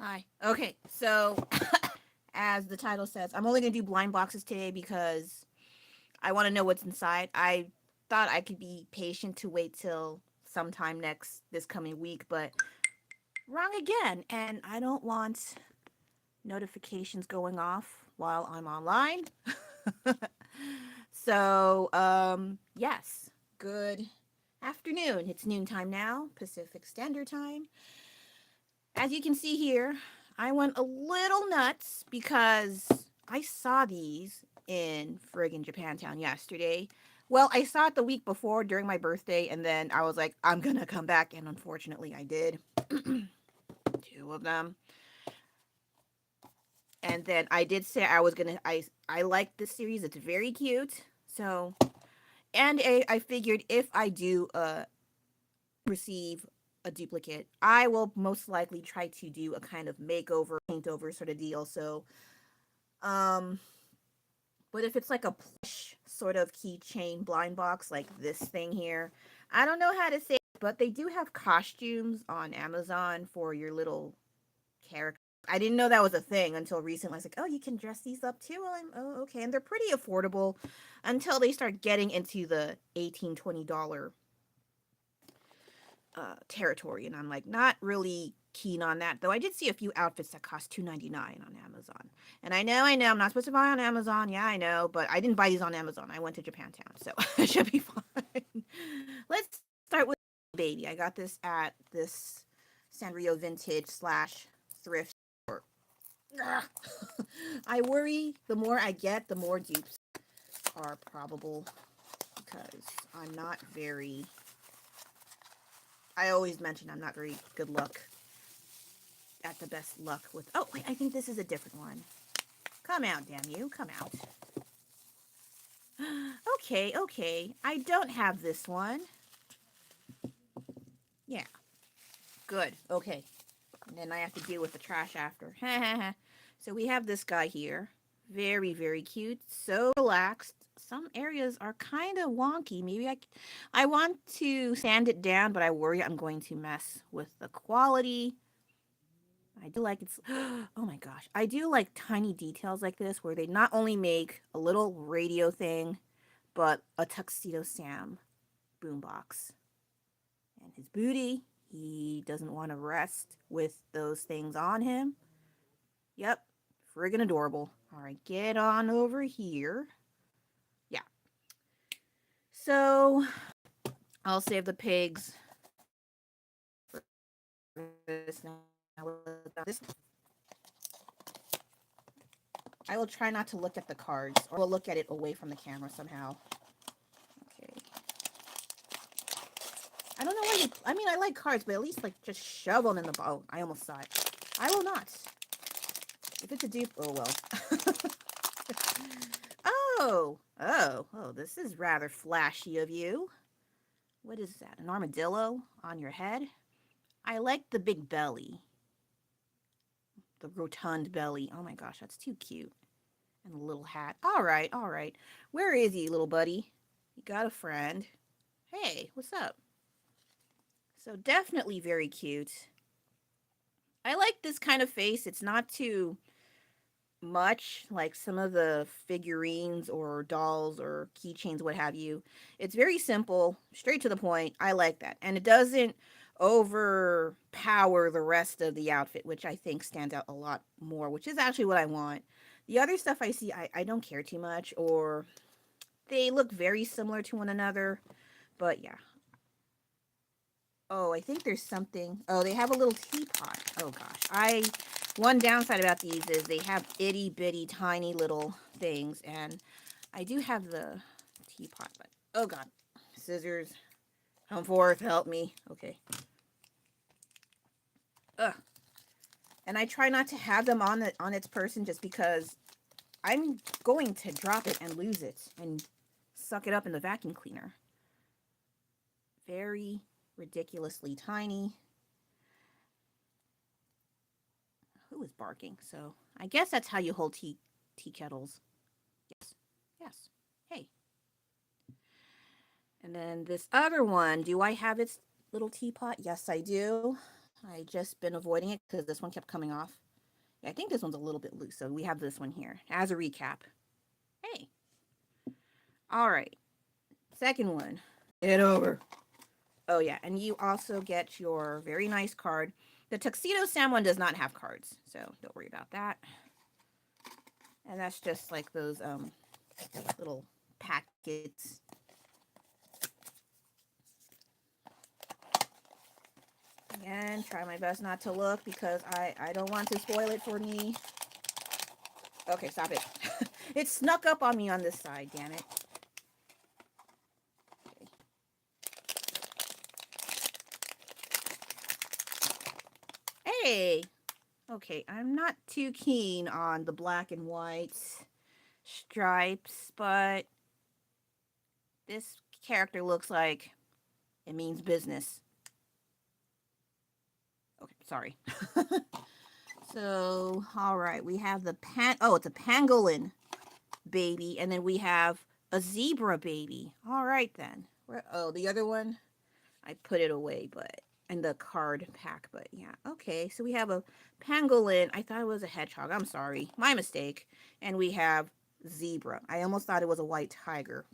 Hi. Okay, so as the title says, I'm only gonna do blind boxes today because I want to know what's inside. I thought I could be patient to wait till sometime this coming week, but wrong again. And I don't want notifications going off while I'm online. So, yes. Good afternoon. It's noontime now, Pacific Standard Time. As you can see here, I went a little nuts because I saw these in friggin' Japantown yesterday. Well, I saw it the week before during my birthday, and then I was like, I'm gonna come back, and unfortunately, I did. Two of them. And then I did say I was gonna. I like this series. It's very cute. So, and I figured if I do receive a duplicate, I will most likely try to do a kind of makeover, paint over sort of deal. So, um, but if it's like a plush sort of keychain blind box like this thing here, I don't know how to say it, but they do have costumes on Amazon for your little character. I didn't know that was a thing until recently. I was like, oh, you can dress these up too? Well, oh, okay. And they're pretty affordable until they start getting into the $18-20 territory, and I'm like not really keen on that. Though I did see a few outfits that cost $2.99 on Amazon, and I know, I'm not supposed to buy on Amazon. Yeah, I know, but I didn't buy these on Amazon. I went to Japantown, so it should be fine. Let's start with baby. I got this at this Sanrio vintage slash thrift store. I worry the more I get, the more dupes are probable because I'm not very. I always mention I'm not very good luck at the best luck with. Oh, wait, I think this is a different one. Come out, damn you. Come out. Okay, okay. I don't have this one. Yeah, good. Okay. And then I have to deal with the trash after. So we have this guy here. Very, very cute. So relaxed. Some areas are kind of wonky. Maybe I want to sand it down, but I worry I'm going to mess with the quality. I do like it's oh my gosh. I do like tiny details like this where they not only make a little radio thing, but a Tuxedo Sam boombox. And his booty, he doesn't want to rest with those things on him. Yep, friggin' adorable. All right, get on over here. Yeah. So, I'll save the pigs for this now. This I will try not to look at the cards, or we'll look at it away from the camera somehow. Okay. I don't know why you. I mean, I like cards, but at least like just shove them in the bowl. I almost saw it. I will not. If it's a dupe, oh well. Oh. This is rather flashy of you. What is that? An armadillo on your head? I like the big belly. The rotund belly. Oh my gosh, that's too cute. And the little hat. All right, all right. Where is he, little buddy? You got a friend. Hey, what's up? So definitely very cute. I like this kind of face. It's not too much like some of the figurines or dolls or keychains, what have you. It's very simple, straight to the point. I like that. And it doesn't overpower the rest of the outfit, which I think stands out a lot more, which is actually what I want. The other stuff I see, I don't care too much, or they look very similar to one another. But yeah. Oh, I think there's something. Oh, they have a little teapot. Oh gosh. One downside about these is they have itty bitty tiny little things, and I do have the teapot, but oh god. Scissors. Come forth, help me. Okay. Ugh. And I try not to have them on its person just because I'm going to drop it and lose it and suck it up in the vacuum cleaner. Very ridiculously tiny. Who is barking? So I guess that's how you hold tea kettles. Yes. Yes. Hey. And then this other one, do I have its little teapot? Yes, I do. I just been avoiding it because this one kept coming off. Yeah, I think this one's a little bit loose, so we have this one here as a recap. Hey. All right. Second one. Get over. Oh, yeah, and you also get your very nice card. The Tuxedo Sam one does not have cards, so don't worry about that. And that's just like those little packets. Again, try my best not to look because I don't want to spoil it for me. Okay, stop it. It snuck up on me on this side, damn it. Okay. Hey! Okay, I'm not too keen on the black and white stripes, but this character looks like it means business. Okay, sorry. So, all right, we have the it's a pangolin baby, and then we have a zebra baby. All right, then. The other one, I put it away, but in the card pack, but yeah. Okay, so we have a pangolin. I thought it was a hedgehog. I'm sorry. My mistake. And we have zebra. I almost thought it was a white tiger.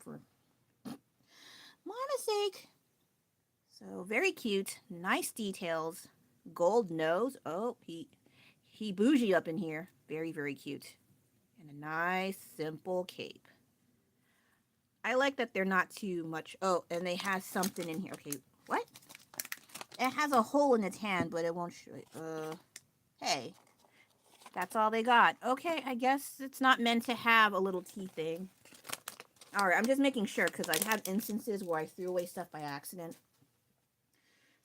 My mistake. So, very cute. Nice details. Gold nose. Oh, he bougie up in here. Very, very cute. And a nice, simple cape. I like that they're not too much. Oh, and they have something in here. Okay, what? It has a hole in its hand, but it won't show it. Hey. That's all they got. Okay, I guess it's not meant to have a little tea thing. Alright, I'm just making sure because I've had instances where I threw away stuff by accident.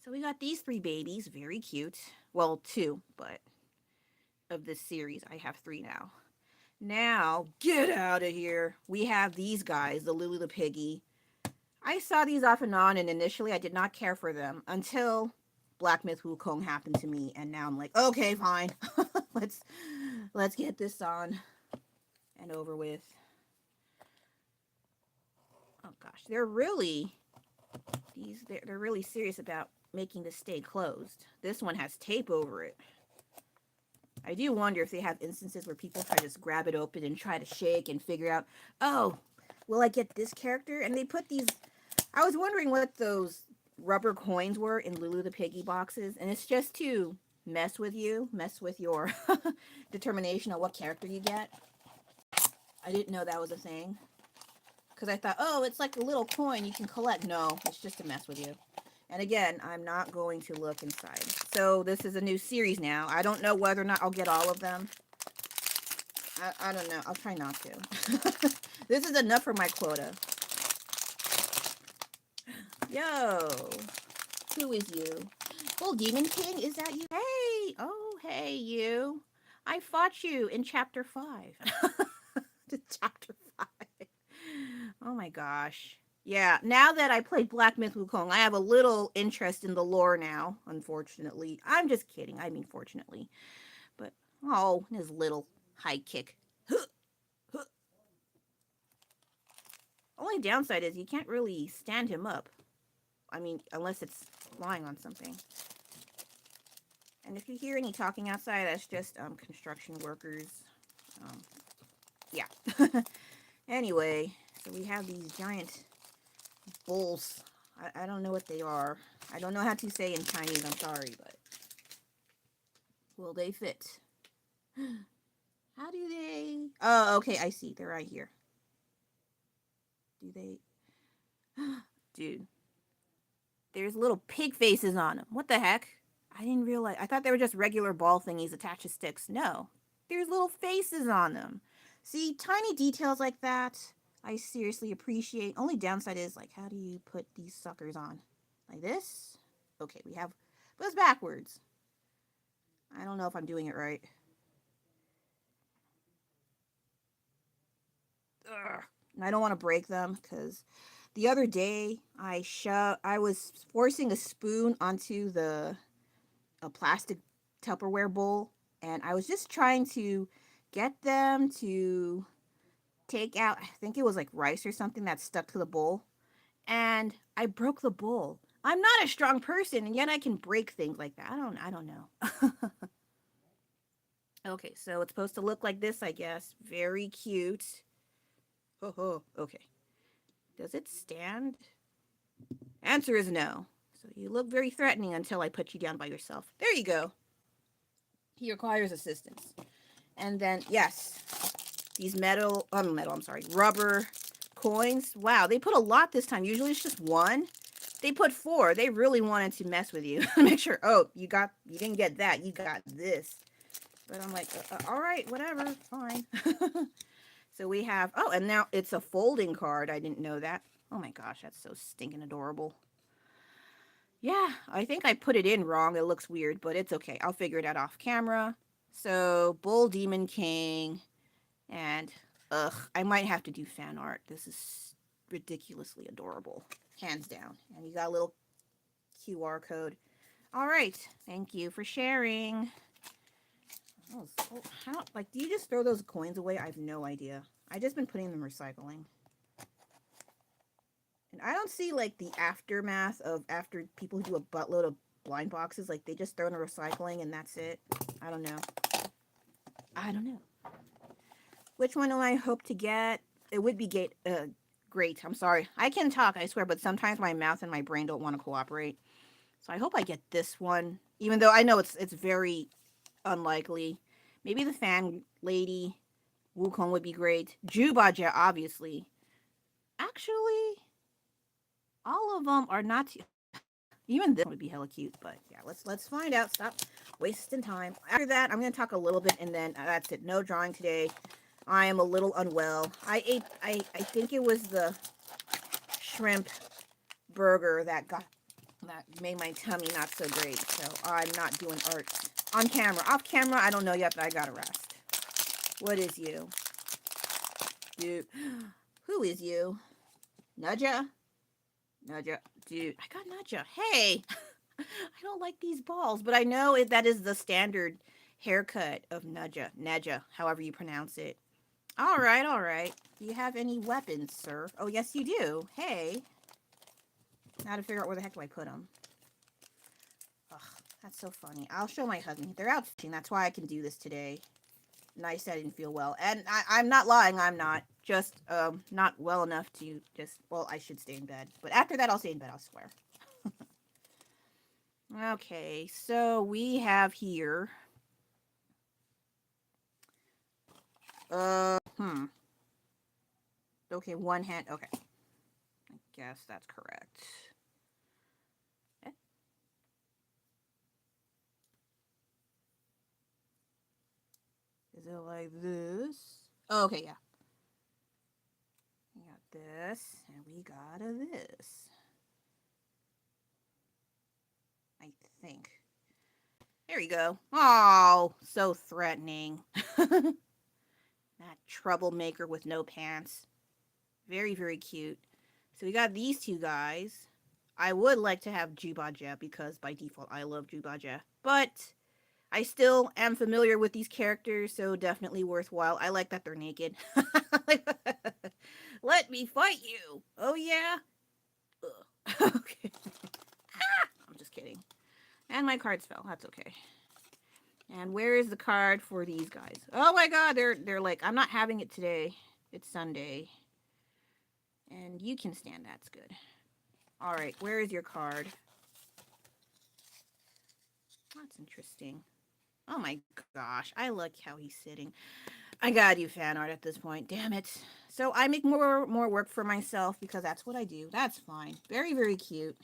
So we got these 3 babies. Very cute. Well, 2, but of this series, I have 3 now. Now, get out of here. We have these guys, the Lily the Piggy. I saw these off and on, and initially I did not care for them until Black Myth Wukong happened to me, and now I'm like, okay, fine. let's get this on and over with. Oh gosh, they're really serious about making this stay closed. This one has tape over it. I do wonder if they have instances where people try to just grab it open and try to shake and figure out, oh, will I get this character? And they put these, I was wondering what those rubber coins were in Lulu the Piggy boxes, and it's just to mess with your determination of what character you get. I didn't know that was a thing. Because I thought, oh, it's like a little coin you can collect. No, it's just to mess with you. And again, I'm not going to look inside. So this is a new series now. I don't know whether or not I'll get all of them. I don't know. I'll try not to. This is enough for my quota. Yo. Who is you? Full Demon King? Is that you? Hey. Oh, hey, you. I fought you in Chapter 5. Chapter 5. Oh my gosh. Yeah, now that I played Black Myth Wukong, I have a little interest in the lore now, unfortunately. I'm just kidding. I mean, fortunately. But, oh, his little high kick. Only downside is you can't really stand him up. I mean, unless it's lying on something. And if you hear any talking outside, that's just construction workers. Yeah. Anyway, so we have these giant bulls. I don't know what they are. I don't know how to say in Chinese, I'm sorry, but will they fit? How do they? Oh, okay, I see. They're right here. Do they? Dude. There's little pig faces on them. What the heck? I didn't realize. I thought they were just regular ball thingies attached to sticks. No. There's little faces on them. See, tiny details like that, I seriously appreciate. Only downside is, like, how do you put these suckers on? Like this? Okay, we have, but it's backwards. I don't know if I'm doing it right. Ugh. And I don't want to break them, because the other day, I was forcing a spoon onto a plastic Tupperware bowl, and I was just trying to get them to take out, I think it was like rice or something that stuck to the bowl, and I broke the bowl. I'm not a strong person, and yet I can break things like that. I don't know. Okay, so it's supposed to look like this, I guess. Very cute. Ho ho. Okay. Does it stand? Answer is no. So you look very threatening until I put you down by yourself. There you go. He requires assistance. And then, yes, these I'm sorry, rubber coins. Wow, they put a lot this time. Usually it's just one. They put four. They really wanted to mess with you. Make sure, oh, you didn't get that. You got this. But I'm like, all right, whatever, fine. So we have, oh, and now it's a folding card. I didn't know that. Oh my gosh, that's so stinking adorable. Yeah, I think I put it in wrong. It looks weird, but it's okay. I'll figure it out off camera. So, Bull Demon King, and I might have to do fan art. This is ridiculously adorable, hands down. And you got a little QR code. All right, thank you for sharing. Oh, how, like, do you just throw those coins away? I have no idea. I just been putting them in recycling. And I don't see, like, the aftermath of after people who do a buttload of blind boxes. Like, they just throw in recycling and that's it. I don't know. I don't know. Which one do I hope to get? It would be great. I'm sorry. I can talk, I swear, but sometimes my mouth and my brain don't want to cooperate. So I hope I get this one, even though I know it's very unlikely. Maybe the fan lady, Wukong would be great. Jubaja, obviously. Actually, all of them are not. Even this one would be hella cute, but yeah, let's find out. Stop wasting time. After that, I'm gonna talk a little bit, and then that's it. No drawing today. I am a little unwell. I think it was the shrimp burger that made my tummy not so great. So I'm not doing art on camera. Off camera, I don't know yet, but I gotta rest. What is you? Dude, who is you? Nudja? Nudja, dude, I got Nudja. Hey, I don't like these balls, but I know that is the standard haircut of Nudja, however you pronounce it. All right, all right. Do you have any weapons, sir? Oh, yes, you do. Hey. Now to figure out where the heck do I put them. Ugh, that's so funny. I'll show my husband. They're out fishing. That's why I can do this today. Nice, I didn't feel well. And I'm not lying. I'm not. Just not well enough to just, well, I should stay in bed. But after that, I'll stay in bed, I swear. Okay, so we have here. Okay, one hand. Okay. I guess that's correct. Is it like this? Oh, okay, yeah. We got this, and we got this. I think. There you go. Oh, so threatening. That troublemaker with no pants. Very, very cute. So we got these two guys. I would like to have Jubaja because by default I love Jubaja. But I still am familiar with these characters, so definitely worthwhile. I like that they're naked. Let me fight you. Oh, yeah? Okay. I'm just kidding. And my cards fell. That's okay. And where is the card for these guys? Oh my god, they're like, I'm not having it today. It's Sunday. And you can stand. That's good. All right, where is your card? That's interesting. Oh my gosh, I like how he's sitting. I gotta do fan art at this point. Damn it. So I make more work for myself because that's what I do. That's fine. Very, very cute.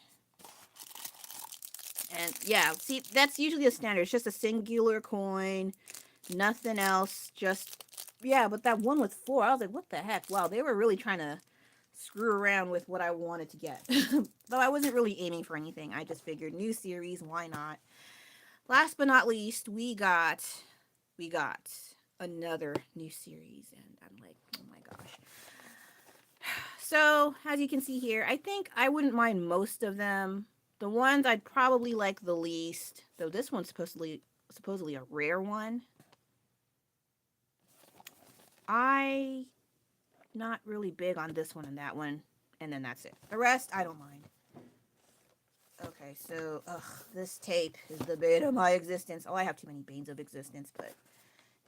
And yeah, see, that's usually a standard. It's just a singular coin, nothing else. Just, yeah, but that one with four, I was like, what the heck? Wow, they were really trying to screw around with what I wanted to get. Though I wasn't really aiming for anything. I just figured new series, why not? Last but not least, we got another new series, and I'm like, oh my gosh. So, as you can see here, I think I wouldn't mind most of them. The ones I'd probably like the least, though this one's supposedly a rare one. I not really big on this one and that one, and then that's it. The rest, I don't mind. Okay, so this tape is the bane of my existence. Oh, I have too many banes of existence, but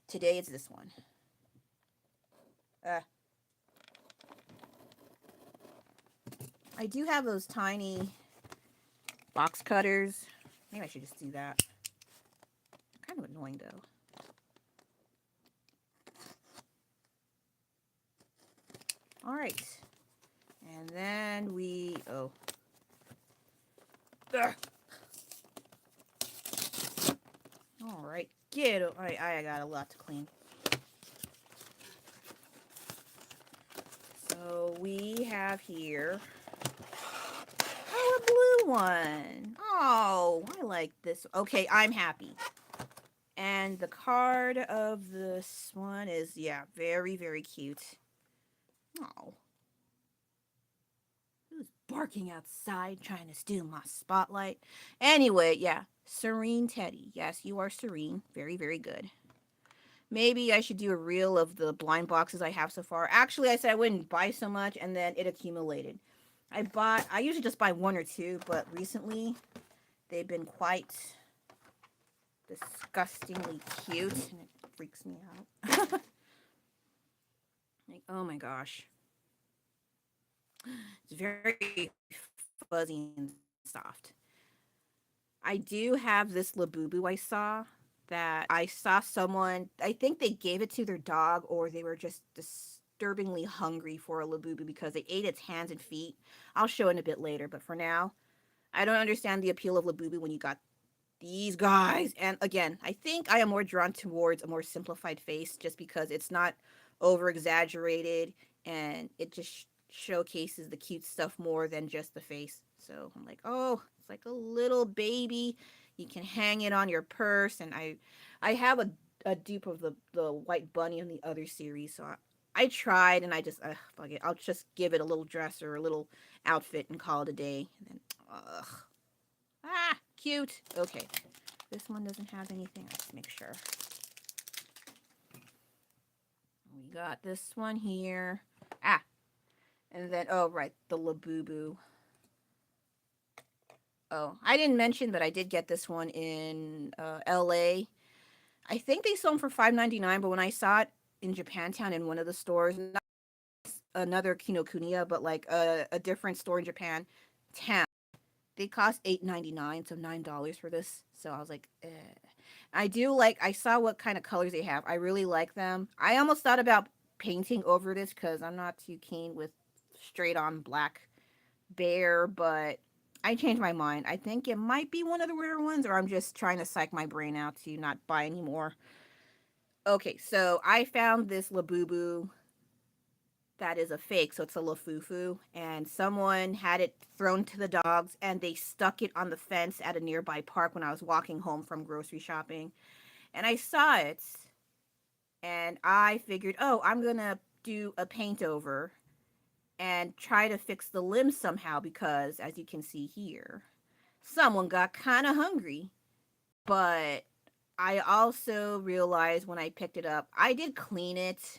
today it's this one. Uh, I do have those tiny box cutters. Maybe I should just do that. Kind of annoying though. All right, and then we Ugh. All right, I got a lot to clean. So we have here a blue one. Oh, I like this. Okay, I'm happy. And the card of this one is, yeah, very, very cute. Oh. Who's barking outside trying to steal my spotlight? Anyway, yeah, Serene Teddy. Yes, you are serene. Very, very good. Maybe I should do a reel of the blind boxes I have so far. Actually, I said I wouldn't buy so much, and then it accumulated. I usually just buy one or two, but recently they've been quite disgustingly cute, and it freaks me out. Like, oh my gosh. It's very fuzzy and soft. I do have this Labubu I saw someone, I think they gave it to their dog or they were just disturbingly hungry for a Labubu because they ate its hands and feet. I'll show it a bit later, but for now, I don't understand the appeal of Labubu when you got these guys. And again, I think I am more drawn towards a more simplified face just because it's not over exaggerated and it just showcases the cute stuff more than just the face. So I'm like, oh, it's like a little baby. You can hang it on your purse. And I have a dupe of the white bunny in the other series. So I tried and I just, fuck it. I'll just give it a little dress or a little outfit and call it a day. And then, ugh. Ah, cute. Okay. This one doesn't have anything. Let's make sure. We got this one here. Ah. And then, oh, right, the Labubu. Oh, I didn't mention, but I did get this one in LA. I think they sold them for $5.99, but when I saw it in Japantown in one of the stores, not another Kinokuniya, but like a different store in Japan town, they cost $8.99, so $9 for this. So I was like, eh. I saw what kind of colors they have. I really like them. I almost thought about painting over this because I'm not too keen with straight on black bear, but I changed my mind. I think it might be one of the rare ones, or I'm just trying to psych my brain out to not buy anymore. Okay, so I found this Labubu that is a fake, so it's a Lafufu, and someone had it thrown to the dogs, and they stuck it on the fence at a nearby park when I was walking home from grocery shopping. And I saw it, and I figured, oh, I'm gonna do a paint over and try to fix the limbs somehow because, as you can see here, someone got kind of hungry. But I also realized when I picked it up, I did clean it.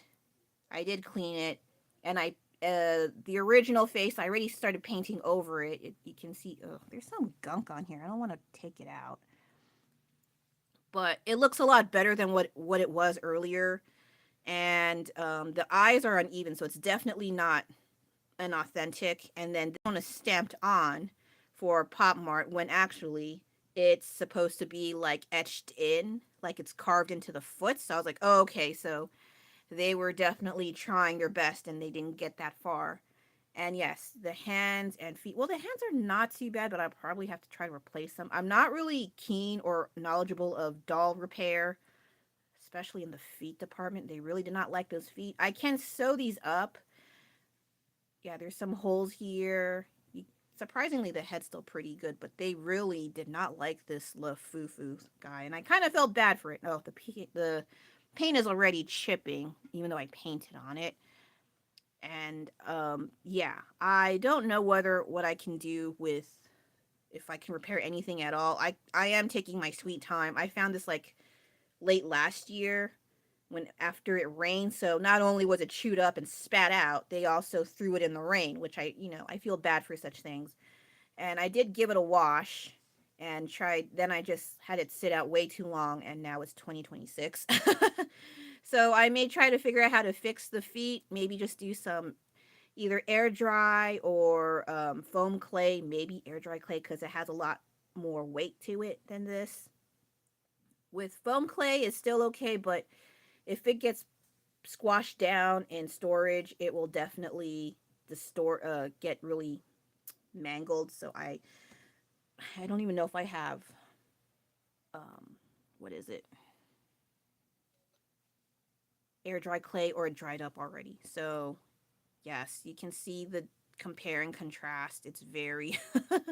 And the original face, I already started painting over it. You can see, oh, there's some gunk on here. I don't want to take it out, but it looks a lot better than what it was earlier. And the eyes are uneven, so it's definitely not an authentic. And then this one is stamped on for Pop Mart when actually it's supposed to be like etched in, like it's carved into the foot. So I was like, oh, okay, so they were definitely trying their best and they didn't get that far. And yes, the hands and feet. Well, the hands are not too bad, but I probably have to try to replace them. I'm not really keen or knowledgeable of doll repair, especially in the feet department. They really did not like those feet. I can sew these up. Yeah, there's some holes here. Surprisingly, the head's still pretty good, but they really did not like this Lafufu guy, and I kind of felt bad for it. Oh, the paint is already chipping, even though I painted on it. And yeah, I don't know what I can do with if I can repair anything at all. I am taking my sweet time. I found this like late last year when after it rained, so not only was it chewed up and spat out, they also threw it in the rain, which I feel bad for such things. And I did give it a wash and tried, then I just had it sit out way too long, and now it's 2026. So I may try to figure out how to fix the feet, maybe just do some either air dry or foam clay, maybe air dry clay because it has a lot more weight to it than this. With foam clay, it's still okay, but if it gets squashed down in storage, it will definitely get really mangled. So I don't even know if I have what is it, air dry clay, or it dried up already. So yes, you can see the compare and contrast. It's very like,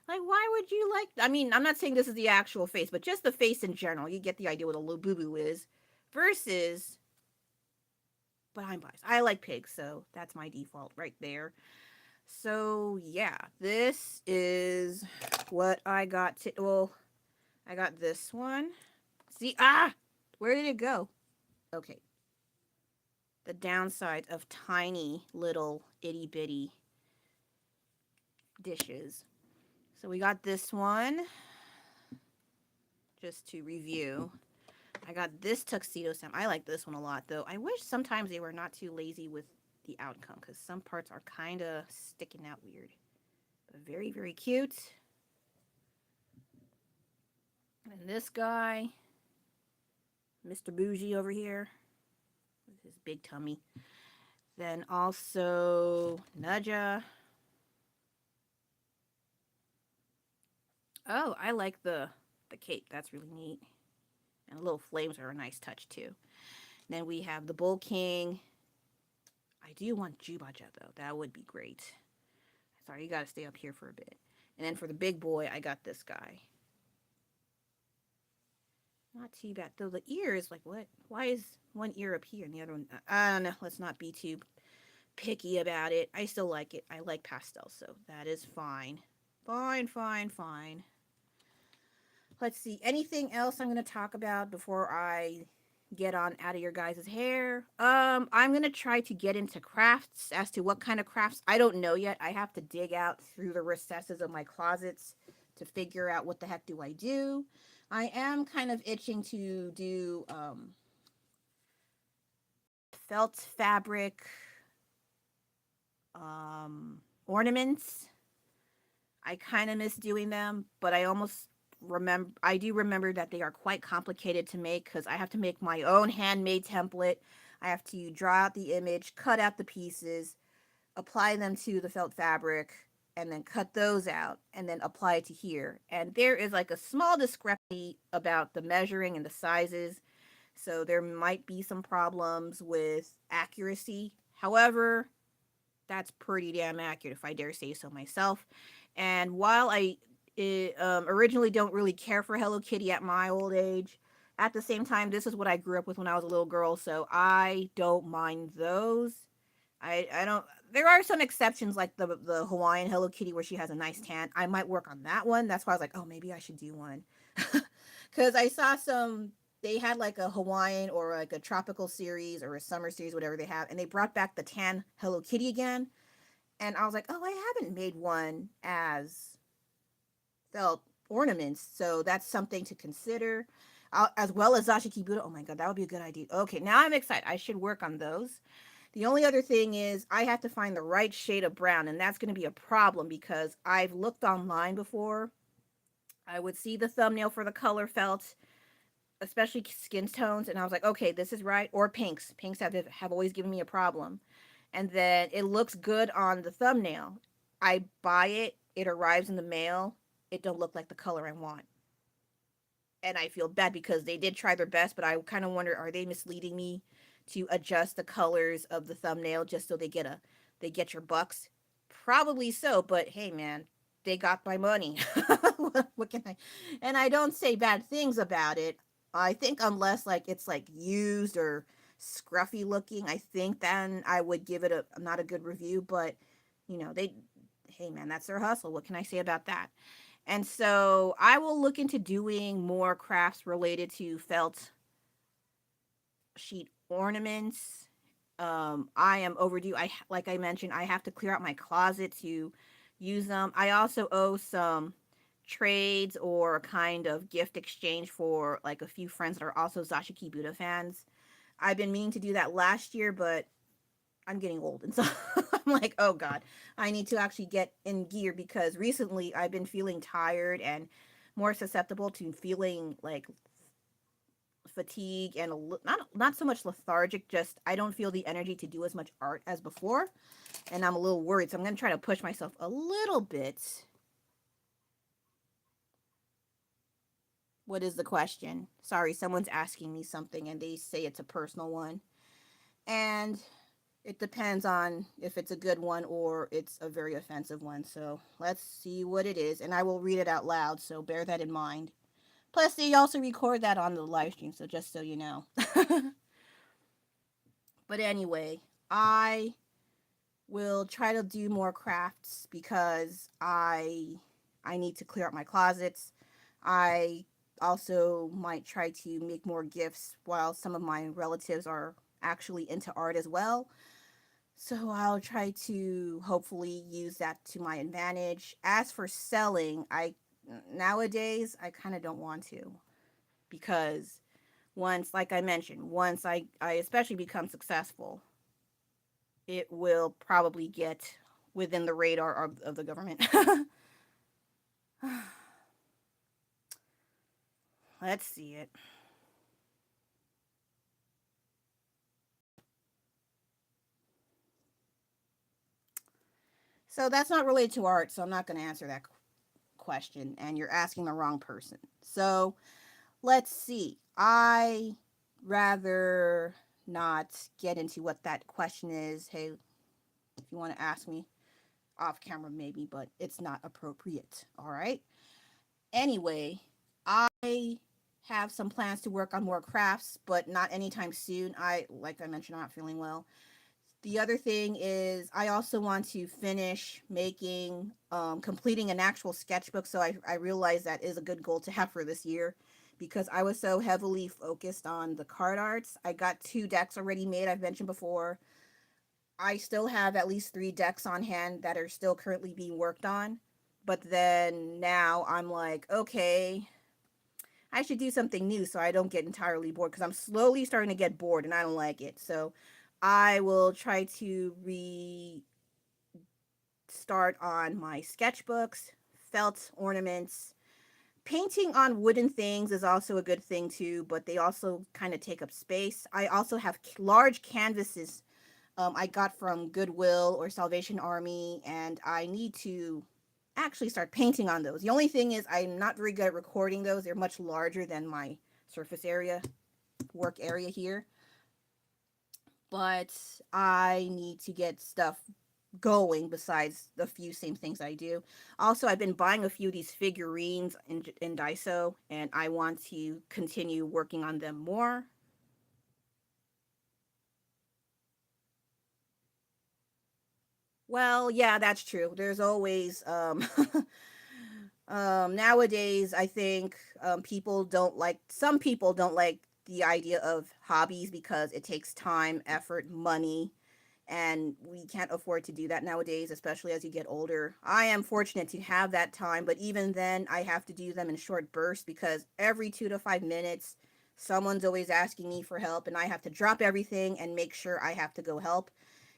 why would you like, I mean, I'm not saying this is the actual face, but just the face in general. You get the idea what a little boo boo is versus, but I'm biased. I like pigs, so that's my default right there. So yeah, this is what I got to, well, I got this one. See, where did it go? Okay. The downside of tiny little itty bitty dishes. So we got this one, just to review. I got this tuxedo stamp. I like this one a lot, though. I wish sometimes they were not too lazy with the outcome, because some parts are kind of sticking out weird. But very, very cute. And this guy, Mr. Bougie over here, with his big tummy. Then also Nudja. Oh, I like the cape. That's really neat. And the little flames are a nice touch too. Then we have the Bull King. I do want Jubaja though. That would be great. Sorry, you gotta stay up here for a bit. And then for the big boy, I got this guy. Not too bad. Though the ear is like, what? Why is one ear up here and the other one? I don't know. Let's not be too picky about it. I still like it. I like pastel, so that is fine. Fine, fine, fine. Let's see. Anything else I'm going to talk about before I get on out of your guys' hair? I'm going to try to get into crafts. As to what kind of crafts, I don't know yet. I have to dig out through the recesses of my closets to figure out what the heck do I do. I am kind of itching to do felt fabric ornaments. I kind of miss doing them, but I do remember that they are quite complicated to make because I have to make my own handmade template. I have to draw out the image, cut out the pieces, apply them to the felt fabric, and then cut those out and then apply it to here. And there is like a small discrepancy about the measuring and the sizes. So there might be some problems with accuracy. However, that's pretty damn accurate if I dare say so myself. And while I originally don't really care for Hello Kitty at my old age, at the same time, this is what I grew up with when I was a little girl, so I don't mind those. I don't. There are some exceptions, like the Hawaiian Hello Kitty where she has a nice tan. I might work on that one. That's why I was like, oh, maybe I should do one, because I saw some. They had like a Hawaiian or like a tropical series or a summer series, whatever they have, and they brought back the tan Hello Kitty again. And I was like, oh, I haven't made one as felt ornaments, so that's something to consider. As well as Zashiki Buddha. Oh my god, that would be a good idea. Okay, now I'm excited. I should work on those. The only other thing is I have to find the right shade of brown, and that's going to be a problem because I've looked online before. I would see the thumbnail for the color felt, especially skin tones, and I was like, okay, this is right. Or pinks. Pinks have always given me a problem. And then it looks good on the thumbnail. I buy it, it arrives in the mail, it don't look like the color I want. And I feel bad because they did try their best, but I kind of wonder, are they misleading me to adjust the colors of the thumbnail just so they get your bucks? Probably so, but hey man, they got my money. What can I? And I don't say bad things about it. I think unless like it's like used or scruffy looking, I think then I would give it a not a good review, but they, hey man, that's their hustle. What can I say about that? And so I will look into doing more crafts related to felt sheet ornaments. I am overdue. Like I mentioned, I have to clear out my closet to use them. I also owe some trades or a kind of gift exchange for like a few friends that are also Zashiki Buddha fans. I've been meaning to do that last year, but I'm getting old, and so I'm like, oh god, I need to actually get in gear because recently I've been feeling tired and more susceptible to feeling like fatigue and not so much lethargic. Just I don't feel the energy to do as much art as before, and I'm a little worried. So I'm gonna try to push myself a little bit. What is the question? Sorry, someone's asking me something and they say it's a personal one. And it depends on if it's a good one or it's a very offensive one. So let's see what it is. And I will read it out loud, so bear that in mind. Plus, they also record that on the live stream, so just so you know. But anyway, I will try to do more crafts because I need to clear up my closets. I also might try to make more gifts while some of my relatives are actually into art as well. So I'll try to hopefully use that to my advantage. As for selling, I nowadays I kind of don't want to because once, like I mentioned, once I especially become successful, it will probably get within the radar of the government. Let's see it. So that's not related to art, so I'm not going to answer that question, and you're asking the wrong person. So let's see. I rather not get into what that question is. Hey, if you want to ask me off camera, maybe, but it's not appropriate. All right. Anyway, I have some plans to work on more crafts, but not anytime soon. Like I mentioned, I'm not feeling well. The other thing is I also want to finish making, completing an actual sketchbook. So I realize that is a good goal to have for this year because I was so heavily focused on the card arts. I got 2 decks already made, I've mentioned before. I still have at least 3 decks on hand that are still currently being worked on. But then now I'm like, okay, I should do something new so I don't get entirely bored because I'm slowly starting to get bored and I don't like it. So I will try to restart on my sketchbooks, felt ornaments. Painting on wooden things is also a good thing too, but they also kind of take up space. I also have large canvases I got from Goodwill or Salvation Army, and I need to actually start painting on those. The only thing is, I'm not very good at recording those. They're much larger than my surface area, work area here. But I need to get stuff going besides the few same things I do. Also, I've been buying a few of these figurines in Daiso, and I want to continue working on them more. Well, yeah, that's true. There's always nowadays I think people don't like some people don't like the idea of hobbies because it takes time, effort, money, and we can't afford to do that nowadays, especially as you get older. I am fortunate to have that time, but even then I have to do them in short bursts because every 2 to 5 minutes someone's always asking me for help and I have to drop everything and make sure I have to go help,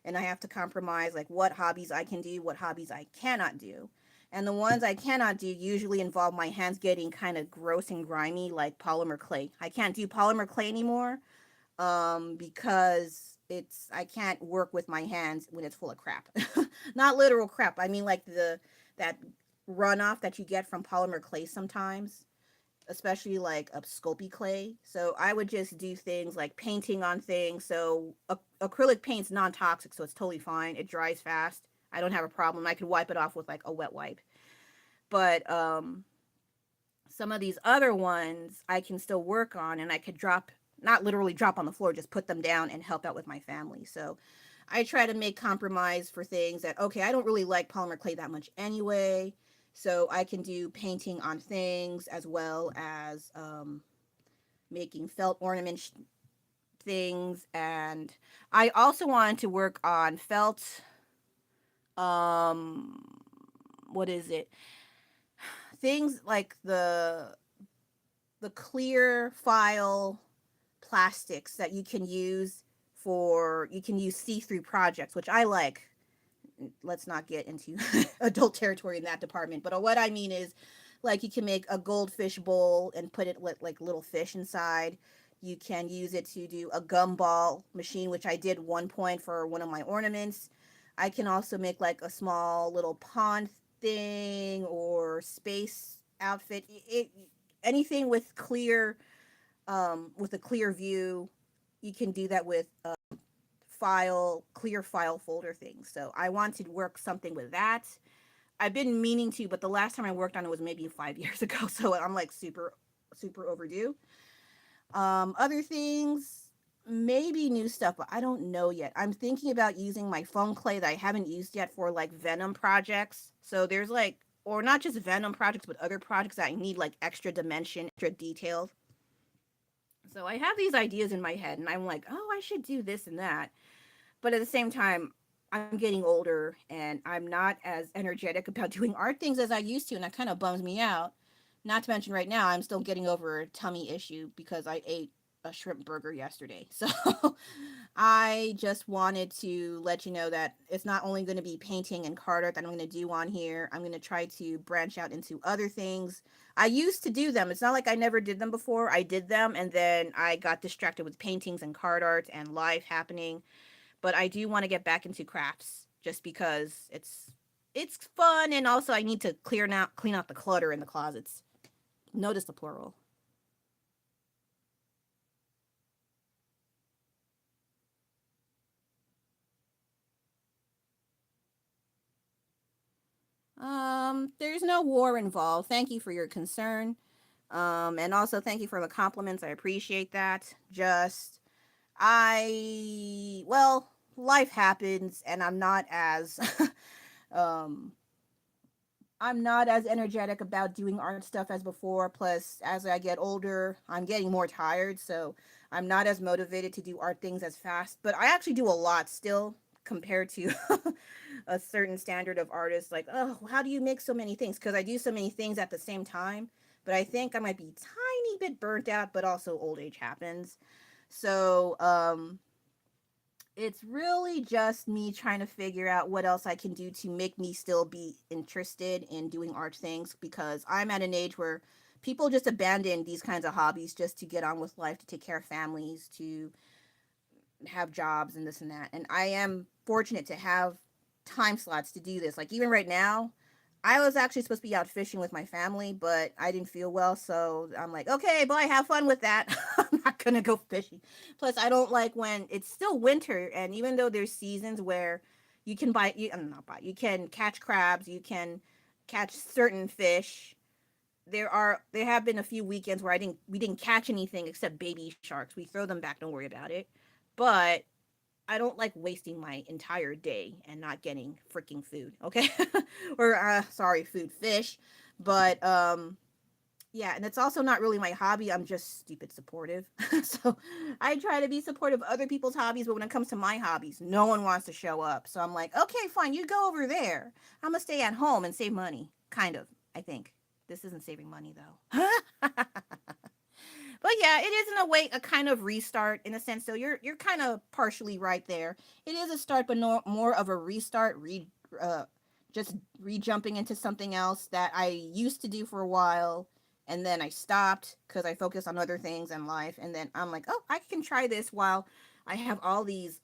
and I have to compromise like what hobbies I can do, what hobbies I cannot do. And the ones I cannot do usually involve my hands getting kind of gross and grimy, like polymer clay. I can't do polymer clay anymore because it's I can't work with my hands when it's full of crap. Not literal crap. I mean like the that runoff that you get from polymer clay sometimes, especially like a sculpey clay. So I would just do things like painting on things. So acrylic paint's non-toxic, so it's totally fine. It dries fast. I don't have a problem. I could wipe it off with like a wet wipe. But some of these other ones I can still work on and I could drop, not literally drop on the floor, just put them down and help out with my family. So I try to make compromise for things that, okay, I don't really like polymer clay that much anyway. So I can do painting on things as well as making felt ornament things. And I also wanted to work on felt um, what is it? Things like the clear file plastics that you can use see-through projects, which I like. Let's not get into adult territory in that department. But what I mean is, like, you can make a goldfish bowl and put it with like little fish inside. You can use it to do a gumball machine, which I did one point for one of my ornaments. I can also make like a small little pond thing or space outfit. Anything with a clear view, you can do that with clear file folder things. So I want to work something with that. I've been meaning to, but the last time I worked on it was maybe 5 years ago. So I'm like super overdue. Other things, maybe new stuff, but I don't know yet. I'm thinking about using my foam clay that I haven't used yet for like Venom projects. So there's like, or not just Venom projects, but other projects that I need like extra dimension, extra detail. So I have these ideas in my head, and I'm like, oh, I should do this and that. But at the same time, I'm getting older, and I'm not as energetic about doing art things as I used to, and that kind of bums me out. Not to mention, right now, I'm still getting over a tummy issue because I ate a shrimp burger yesterday. So I just wanted to let you know that it's not only going to be painting and card art that I'm going to do on here. I'm going to try to branch out into other things. I used to do them. It's not like I never did them before. I did them, and then I got distracted with paintings and card art and life happening. But I do want to get back into crafts just because it's fun, and also I need to clean out the clutter in the closets. Notice the plural. There's no war involved. Thank you for your concern. And also thank you for the compliments. I appreciate that. Just well, life happens, and um I'm not as energetic about doing art stuff as before. Plus, as I get older, I'm getting more tired, so I'm not as motivated to do art things as fast. But I actually do a lot still compared to a certain standard of artists. Like, oh, how do you make so many things? Because I do so many things at the same time. But I think I might be tiny bit burnt out, but also old age happens. So, it's really just me trying to figure out what else I can do to make me still be interested in doing art things, because I'm at an age where people just abandon these kinds of hobbies just to get on with life, to take care of families, to have jobs and this and that. And I am fortunate to have time slots to do this. Like, even right now, I was actually supposed to be out fishing with my family, but I didn't feel well, so I'm like, okay, bye, have fun with that. I'm not gonna go fishing. Plus, I don't like when it's still winter, and even though there's seasons where you can not buy, you can catch crabs, you can catch certain fish. There have been a few weekends where we didn't catch anything except baby sharks. We throw them back, don't worry about it. But I don't like wasting my entire day and not getting freaking food, okay? Or sorry, fish. But yeah, and it's also not really my hobby. I'm just stupid supportive. So I try to be supportive of other people's hobbies, but when it comes to my hobbies, no one wants to show up. So I'm like, okay, fine, you go over there. I'm gonna stay at home and save money. Kind of, I think. This isn't saving money though. But yeah, it is in a way a kind of restart in a sense. So you're kind of partially right there. It is a start, but no more of a restart. Uh, just re-jumping into something else that I used to do for a while, and then I stopped because I focused on other things in life. And then I'm like, oh, I can try this while I have all these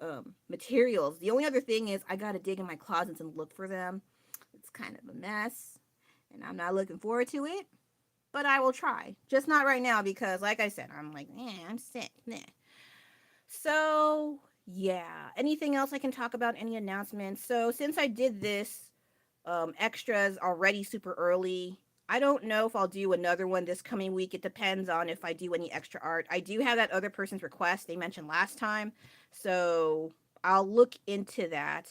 materials. The only other thing is I gotta dig in my closets and look for them. It's kind of a mess, and I'm not looking forward to it, but I will try. Just not right now because, like I said, I'm like, I'm sick. Nah. So, yeah. Anything else I can talk about? Any announcements? So, since I did this extras already super early, I don't know if I'll do another one this coming week. It depends on if I do any extra art. I do have that other person's request they mentioned last time. So, I'll look into that.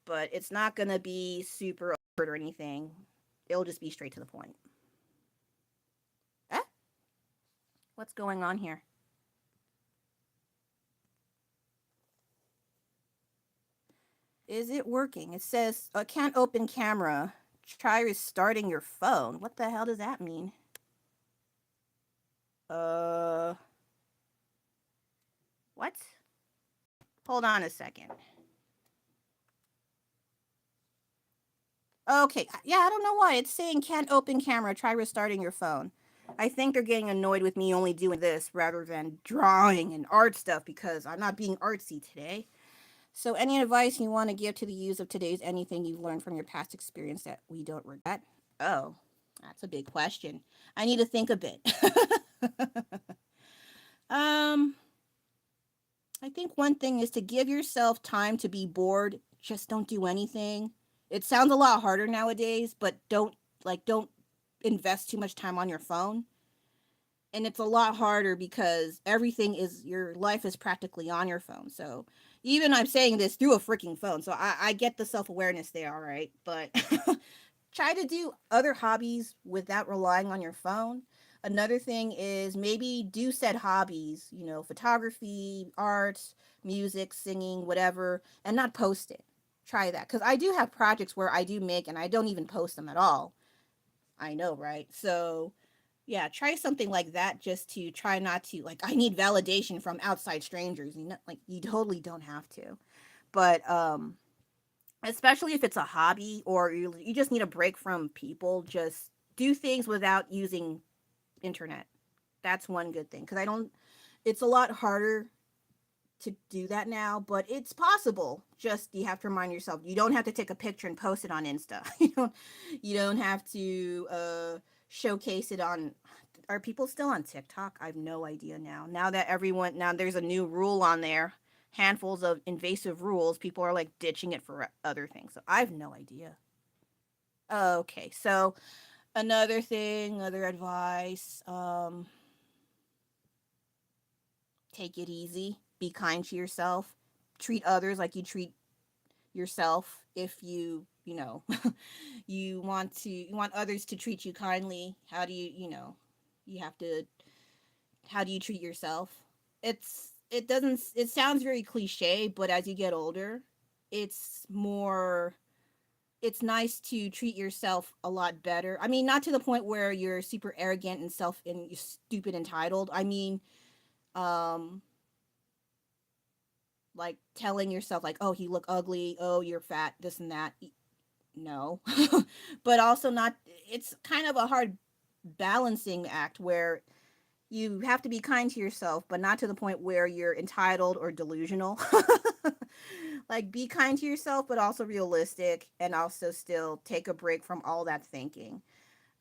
But it's not going to be super or anything. It'll just be straight to the point. Eh? What's going on here? Is it working? It says can't open camera. Try restarting your phone. What the hell does that mean? What? Hold on a second. Okay, yeah, I don't know why. It's saying can't open camera. Try restarting your phone. I think they're getting annoyed with me only doing this rather than drawing and art stuff because I'm not being artsy today. So, any advice you want to give to the use of today's anything you've learned from your past experience that we don't regret? Oh, that's a big question. I need to think a bit. um, I think one thing is to give yourself time to be bored. Just don't do anything. It sounds a lot harder nowadays, but don't invest too much time on your phone. And it's a lot harder because everything is your life is practically on your phone. So even I'm saying this through a freaking phone. So I get the self-awareness there, all right. But try to do other hobbies without relying on your phone. Another thing is maybe do said hobbies, photography, art, music, singing, whatever, and not post it. Try that. Because I do have projects where I do make and I don't even post them at all. I know, right? So, yeah, try something like that just to try not to, like, I need validation from outside strangers. Like, you totally don't have to. But, especially if it's a hobby or you just need a break from people, just do things without using internet. That's one good thing because I don't it's a lot harder to do that now, but it's possible. Just you have to remind yourself you don't have to take a picture and post it on Insta. You don't have to showcase it on. Are people still on TikTok? I have no idea now. Now there's a new rule on there, handfuls of invasive rules. People are like ditching it for other things. So I have no idea. Okay, so another thing, other advice, take it easy, be kind to yourself, treat others like you treat yourself. If you want others to treat you kindly, how do you have to how do you treat yourself? It sounds very cliche, but as you get older, it's more it's nice to treat yourself a lot better. I mean, not to the point where you're super arrogant and you're stupid entitled. I mean, um like telling yourself like, "Oh, you look ugly. Oh, you're fat, this and that." No. But also not it's kind of a hard balancing act where you have to be kind to yourself, but not to the point where you're entitled or delusional. Like be kind to yourself, but also realistic and also still take a break from all that thinking.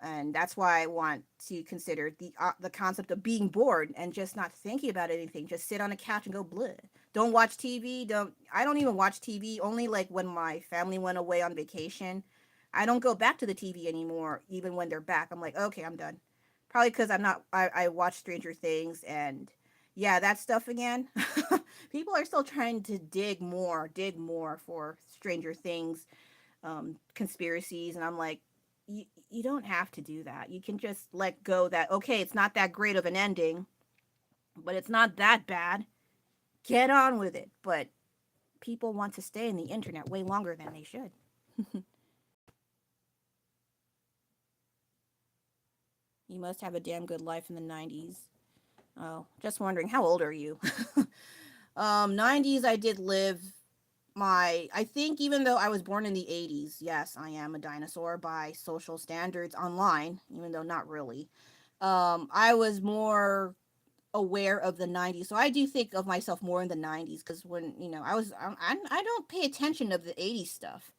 And that's why I want to consider the concept of being bored and just not thinking about anything. Just sit on a couch and go bleh. Don't watch TV. I don't even watch TV. Only like when my family went away on vacation. I don't go back to the TV anymore, even when they're back. I'm like, okay, I'm done. Probably because I'm not. I watch Stranger Things and yeah, that stuff again. People are still trying to dig more for Stranger Things conspiracies, and I'm like, you don't have to do that. You can just let go that okay, it's not that great of an ending, but it's not that bad. Get on with it. But people want to stay in the internet way longer than they should. You must have a damn good life in the 90s. Oh, just wondering, how old are you? 90s, I did live I think even though I was born in the 80s, yes, I am a dinosaur by social standards online, even though not really. I was more aware of the 90s. So I do think of myself more in the 90s because when, I don't pay attention of the 80s stuff.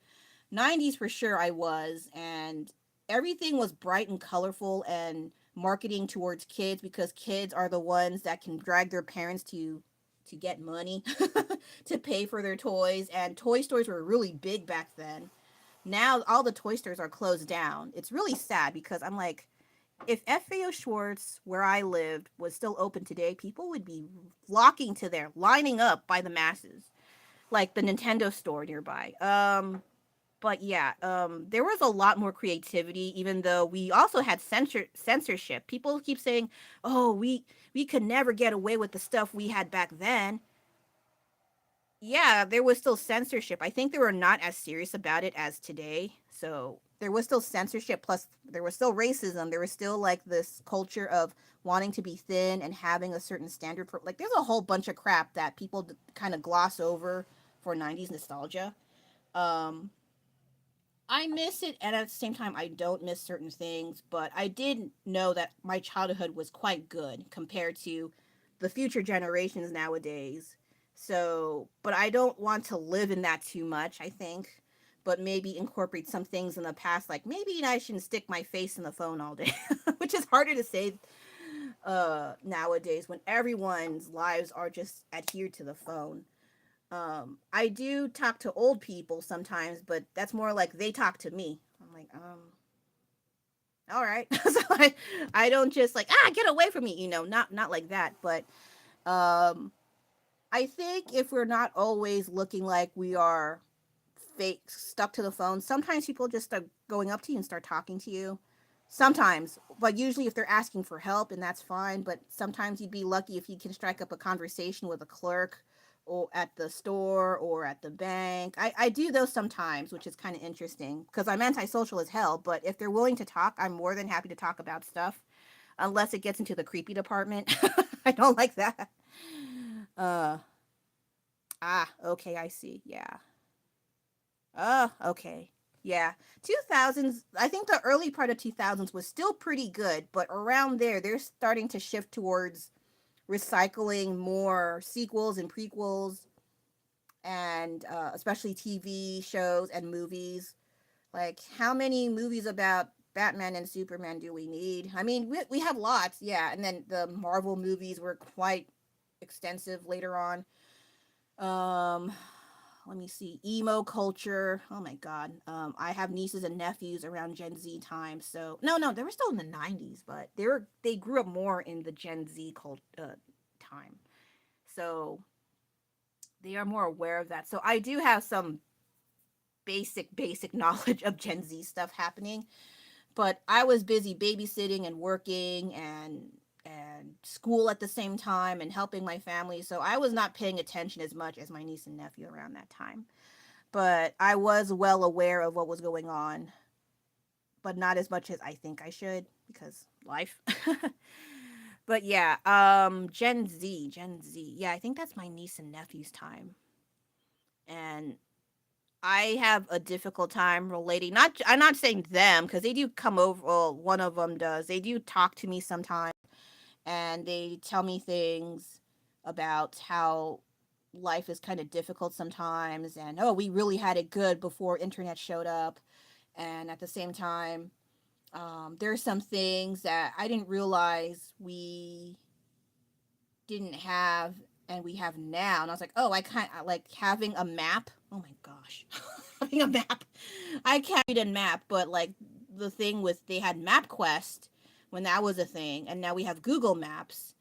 90s for sure I was, and everything was bright and colorful and marketing towards kids because kids are the ones that can drag their parents to get money to pay for their toys, and toy stores were really big back then. Now all the toy stores are closed down. It's really sad because I'm like, if FAO Schwartz, where I lived, was still open today, people would be flocking to there, lining up by the masses, like the Nintendo store nearby. But yeah, there was a lot more creativity, even though we also had censorship. People keep saying, "Oh, we could never get away with the stuff we had back then." Yeah, there was still censorship. I think they were not as serious about it as today. So there was still censorship, plus there was still racism. There was still like this culture of wanting to be thin and having a certain standard for, like, there's a whole bunch of crap that people kind of gloss over for 90s nostalgia. Um I miss it, and at the same time, I don't miss certain things. But I did know that my childhood was quite good compared to the future generations nowadays. So, but I don't want to live in that too much, I think. But maybe incorporate some things in the past, like maybe I shouldn't stick my face in the phone all day, which is harder to say nowadays when everyone's lives are just adhered to the phone. I do talk to old people sometimes, but that's more like they talk to me. I'm like, all right. So I don't just like, get away from me, not like that. But um, I think if we're not always looking like we are fake stuck to the phone, sometimes people just start going up to you and start talking to you. Sometimes, but usually if they're asking for help, and that's fine. But sometimes you'd be lucky if you can strike up a conversation with a clerk or at the store or at the bank. I do those sometimes, which is kind of interesting because I'm antisocial as hell. But if they're willing to talk, I'm more than happy to talk about stuff, unless it gets into the creepy department. I don't like that. Uh, okay, I see. Yeah. Oh, okay. Yeah. 2000s, I think the early part of 2000s was still pretty good, but around there they're starting to shift towards recycling more sequels and prequels, and especially TV shows and movies. Like, how many movies about Batman and Superman do we need? I mean, we have lots, yeah. And then the Marvel movies were quite extensive later on. Um, Let me see, emo culture. Oh my god. I have nieces and nephews around Gen Z time, so no, they were still in the 90s, but they grew up more in the Gen Z time. So they are more aware of that. So I do have some basic knowledge of Gen Z stuff happening, but I was busy babysitting and working and school at the same time and helping my family, so I was not paying attention as much as my niece and nephew around that time. But I was well aware of what was going on, but not as much as I think I should because life. But yeah, Gen Z. Yeah, I think that's my niece and nephew's time. And I have a difficult time relating. Not, I'm not saying them because they do come over. Well, one of them does. They do talk to me sometimes, and they tell me things about how life is kind of difficult sometimes, and oh, we really had it good before internet showed up. And at the same time, there's some things that I didn't realize we didn't have and we have now. And I was like, oh, I kind of like having a map. Oh my gosh, having a map. I can't read a map, but like the thing with they had MapQuest when that was a thing, and now we have Google Maps.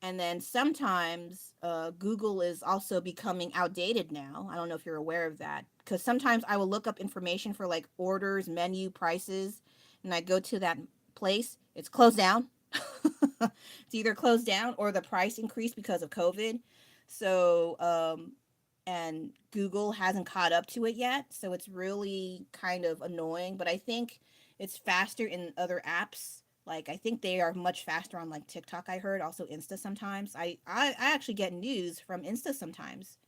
And then sometimes Google is also becoming outdated now. I don't know if you're aware of that. Because sometimes I will look up information for like orders, menu, prices, and I go to that place. It's closed down. It's either closed down or the price increased because of COVID. So, and Google hasn't caught up to it yet. So it's really kind of annoying. But I think it's faster in other apps. Like, I think they are much faster on like TikTok. I heard also Insta sometimes. I actually get news from Insta sometimes.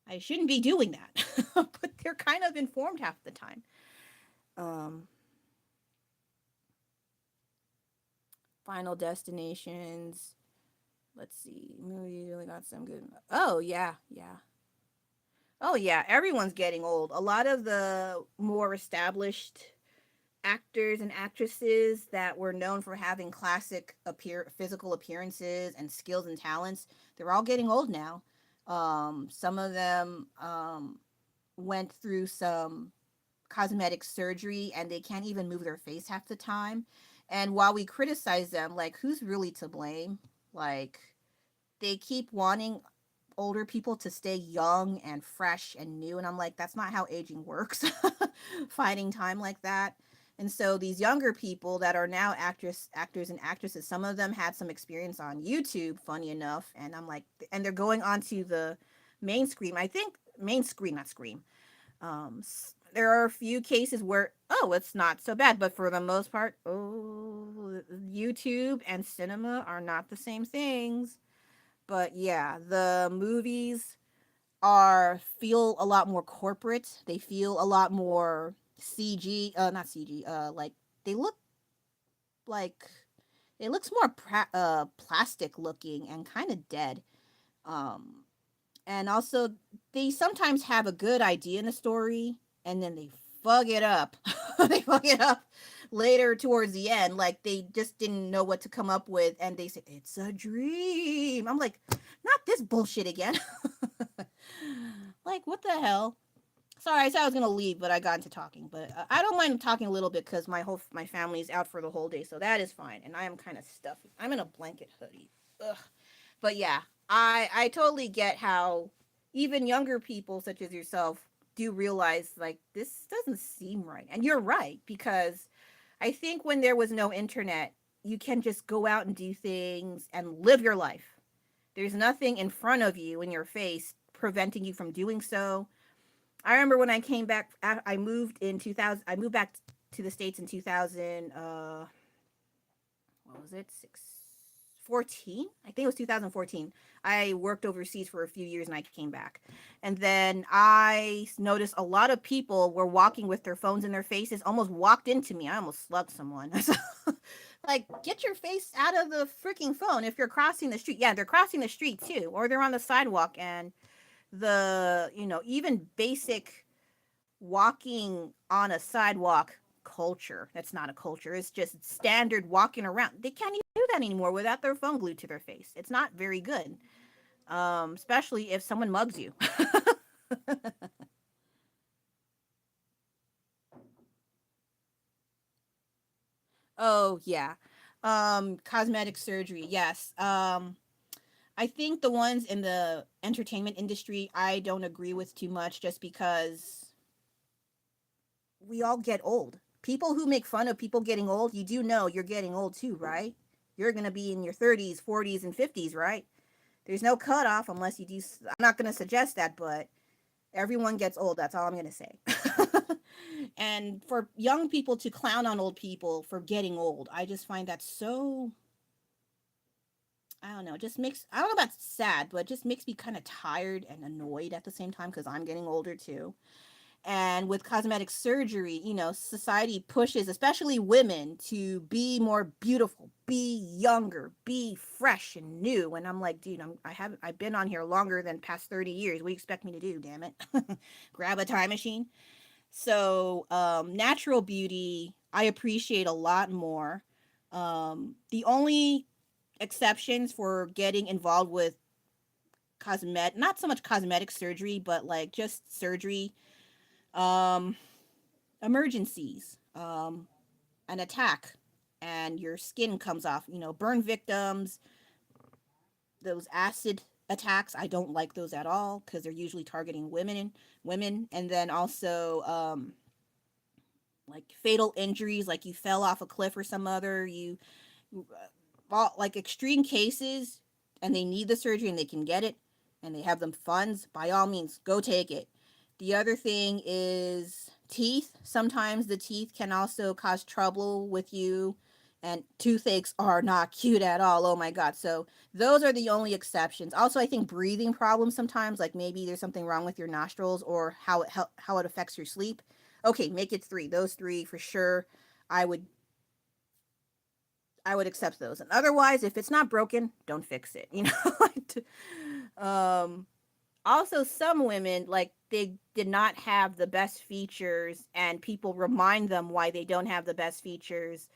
I shouldn't be doing that, but they're kind of informed half the time. Um, Final Destinations. Let's see. Movie really got some good. Oh yeah, yeah. Oh yeah. Everyone's getting old. A lot of the more established actors and actresses that were known for having classic physical appearances and skills and talents, they're all getting old now. Some of them went through some cosmetic surgery and they can't even move their face half the time. And while we criticize them, like, who's really to blame? Like, they keep wanting older people to stay young and fresh and new, and I'm like, that's not how aging works. Finding time like that. And so these younger people that are now actors and actresses, some of them had some experience on YouTube, funny enough, and I'm like, and they're going onto mainstream. I think mainstream, not scream. There are a few cases where, oh, it's not so bad, but for the most part, oh, YouTube and cinema are not the same things. But yeah, the movies are feel a lot more corporate. They feel a lot more CG, not CG, like they look like it looks more plastic looking and kind of dead. Um, and also they sometimes have a good idea in the story and then they fuck it up. They fuck it up later towards the end, like they just didn't know what to come up with and they say it's a dream. I'm like, not this bullshit again. Like, what the hell? Sorry, I said I was gonna leave, but I got into talking. But I don't mind talking a little bit because my family is out for the whole day, so that is fine. And I am kind of stuffy. I'm in a blanket hoodie. Ugh. But yeah, I totally get how even younger people such as yourself do realize like this doesn't seem right. And you're right, because I think when there was no internet, you can just go out and do things and live your life. There's nothing in front of you in your face preventing you from doing so. I remember when I came back, I moved in 2000. I moved back to the States in 2000. What was it? 14? I think it was 2014. I worked overseas for a few years and I came back. And then I noticed a lot of people were walking with their phones in their faces, almost walked into me. I almost slugged someone. Like, get your face out of the freaking phone if you're crossing the street. Yeah, they're crossing the street too, or they're on the sidewalk and even basic walking on a sidewalk culture. That's not a culture. It's just standard walking around. They can't even do that anymore without their phone glued to their face. It's not very good. Especially if someone mugs you. Oh yeah. Cosmetic surgery. Yes. I think the ones in the entertainment industry I don't agree with too much just because we all get old. People who make fun of people getting old, you do know you're getting old too, right? You're going to be in your 30s, 40s, and 50s, right? There's no cutoff unless you do. I'm not going to suggest that, but everyone gets old. That's all I'm going to say. And for young people to clown on old people for getting old, I just find that so. I don't know. It just makes. I don't know about sad, but it just makes me kind of tired and annoyed at the same time because I'm getting older too. And with cosmetic surgery, society pushes especially women to be more beautiful, be younger, be fresh and new. And I'm like, dude, I've been on here longer than past 30 years. What do you expect me to do? Damn it. Grab a time machine. So natural beauty I appreciate a lot more. The only exceptions for getting involved with not so much cosmetic surgery, but like just surgery, um emergencies, an attack, and your skin comes off. Burn victims, those acid attacks. I don't like those at all because they're usually targeting women, and then also like fatal injuries, like you fell off a cliff or some other. Like extreme cases, and they need the surgery and they can get it, and they have them funds. By all means, go take it. The other thing is teeth. Sometimes the teeth can also cause trouble with you, and toothaches are not cute at all. Oh my god. So those are the only exceptions. Also, I think breathing problems sometimes, like maybe there's something wrong with your nostrils or how it affects your sleep. Okay, make it 3. Those 3 for sure. I would I would accept those. And otherwise, if it's not broken, don't fix it. um Also, some women, like, they did not have the best features and people remind them why they don't have the best features.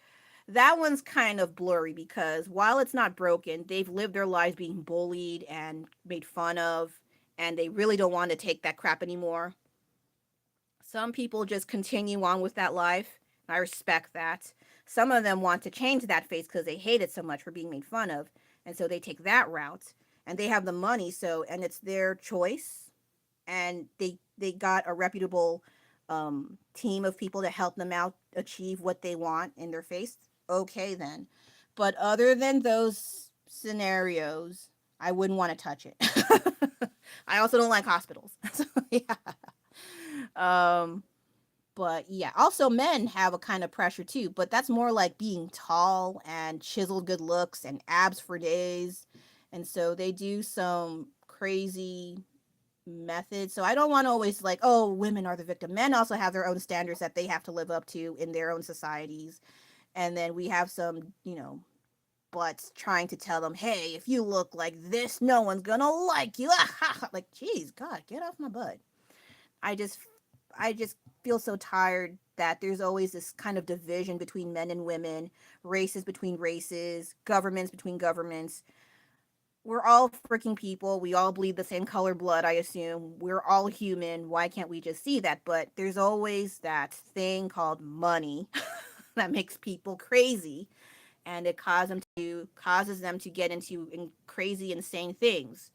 That one's kind of blurry because while it's not broken, they've lived their lives being bullied and made fun of, and they really don't want to take that crap anymore. Some people just continue on with that life. I respect that. Some of them want to change that face because they hate it so much for being made fun of, and so they take that route. And they have the money, so and it's their choice. And they got a reputable team of people to help them out achieve what they want in their face. Okay, then. But other than those scenarios, I wouldn't want to touch it. I also don't like hospitals. So yeah. Um, but yeah, also men have a kind of pressure too, but that's more like being tall and chiseled good looks and abs for days. And so they do some crazy methods. So I don't want to always like, oh, women are the victim. Men also have their own standards that they have to live up to in their own societies. And then we have some, butts trying to tell them, hey, if you look like this, no one's gonna like you. Like, geez, God, get off my butt. I just I just feel so tired that there's always this kind of division between men and women, races between races, governments between governments. We're all freaking people. We all bleed the same color blood, I assume. We're all human. Why can't we just see that? But there's always that thing called money that makes people crazy, and it causes them to get into crazy insane things,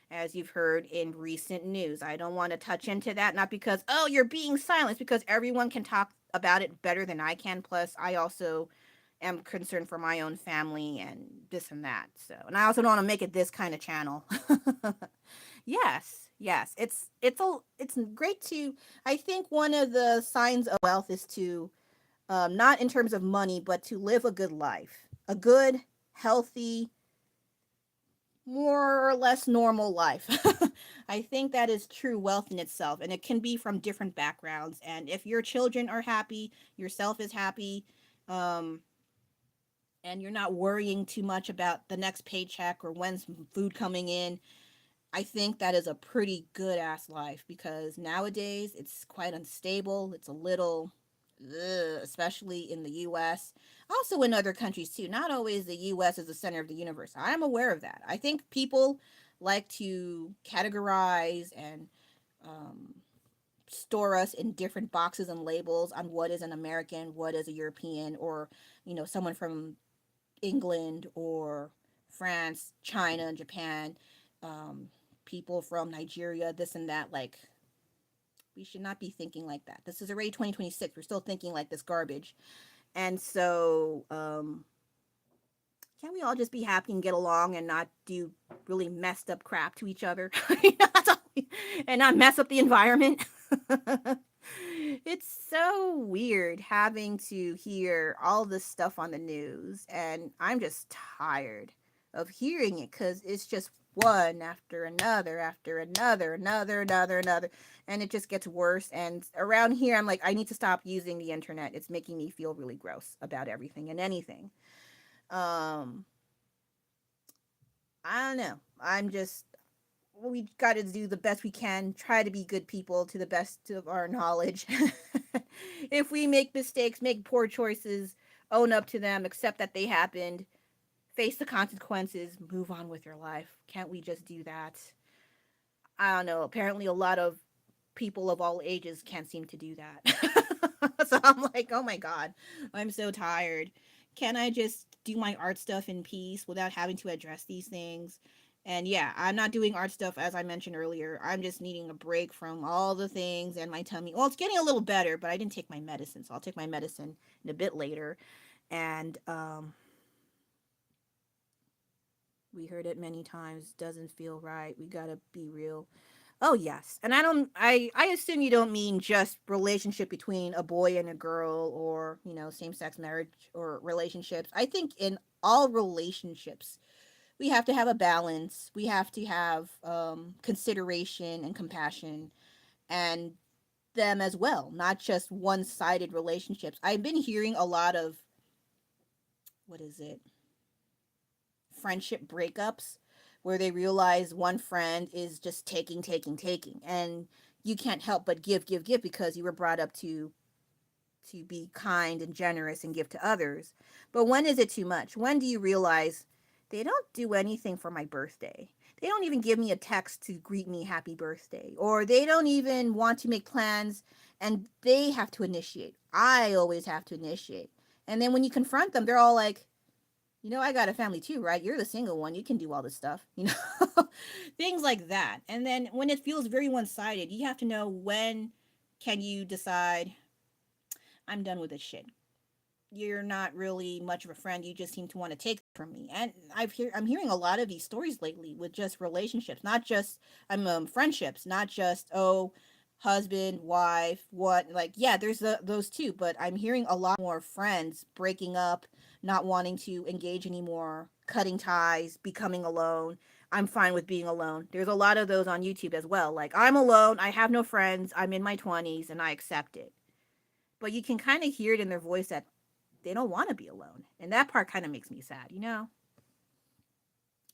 as you've heard in recent news. I don't want to touch into that, not because, oh, you're being silenced, because everyone can talk about it better than I can. Plus, I also am concerned for my own family and this and that. So, and I also don't want to make it this kind of channel. Yes, yes, it's great to. I think one of the signs of wealth is to, not in terms of money, but to live a good life, a good, healthy, more or less normal life. I think that is true wealth in itself, and it can be from different backgrounds. And if your children are happy, yourself is happy, um, and you're not worrying too much about the next paycheck or when's food coming in, I think that is a pretty good ass life, because nowadays it's quite unstable. It's a little, ugh, especially in the US, also in other countries too. Not always the US is the center of the universe. I'm aware of that. I think people like to categorize and, um, store us in different boxes and labels on what is an American, what is a European, or, someone from England or France, China, and Japan, um, people from Nigeria, this and that. Like, we should not be thinking like that. This is already 2026. We're still thinking like this garbage. And so, can't we all just be happy and get along and not do really messed up crap to each other? And not mess up the environment? It's so weird having to hear all this stuff on the news, and I'm just tired of hearing it, because it's just one after another, and it just gets worse. And around here, I'm like, I need to stop using the internet. It's making me feel really gross about everything and anything. Um, I don't know. I'm just, we got to do the best we can, try to be good people to the best of our knowledge. If we make mistakes, make poor choices, own up to them, accept that they happened, face the consequences, move on with your life. Can't we just do that? I don't know. Apparently, a lot of people of all ages can't seem to do that. So I'm like, oh my God, I'm so tired. Can I just do my art stuff in peace without having to address these things? And yeah, I'm not doing art stuff, as I mentioned earlier. I'm just needing a break from all the things and my tummy. Well, it's getting a little better, but I didn't take my medicine, so I'll take my medicine in a bit later. And we heard it many times. Doesn't feel right. We gotta be real. Oh yes. And I assume you don't mean just relationship between a boy and a girl, or, same-sex marriage or relationships. I think in all relationships, we have to have a balance. We have to have, consideration and compassion, and them as well, not just one-sided relationships. I've been hearing a lot of, what is it? Friendship breakups, where they realize one friend is just taking, taking, taking, and you can't help but give, give, give, because you were brought up to be kind and generous and give to others. But when is it too much? When do you realize they don't do anything for my birthday? They don't even give me a text to greet me happy birthday, or they don't even want to make plans, and they have to initiate. I always have to initiate. And then when you confront them, they're all like, I got a family too, right? You're the single one. You can do all this stuff, things like that. And then when it feels very one sided, you have to know, when can you decide, I'm done with this shit. You're not really much of a friend. You just seem to want to take from me. And I'm hearing a lot of these stories lately with just relationships, not just friendships, not just husband, wife, what, like, yeah, there's those too, but I'm hearing a lot more friends breaking up, not wanting to engage anymore, cutting ties, becoming alone. I'm fine with being alone. There's a lot of those on YouTube as well. Like, I'm alone, I have no friends, I'm in my 20s and I accept it. But you can kind of hear it in their voice that they don't want to be alone. And that part kind of makes me sad, you know?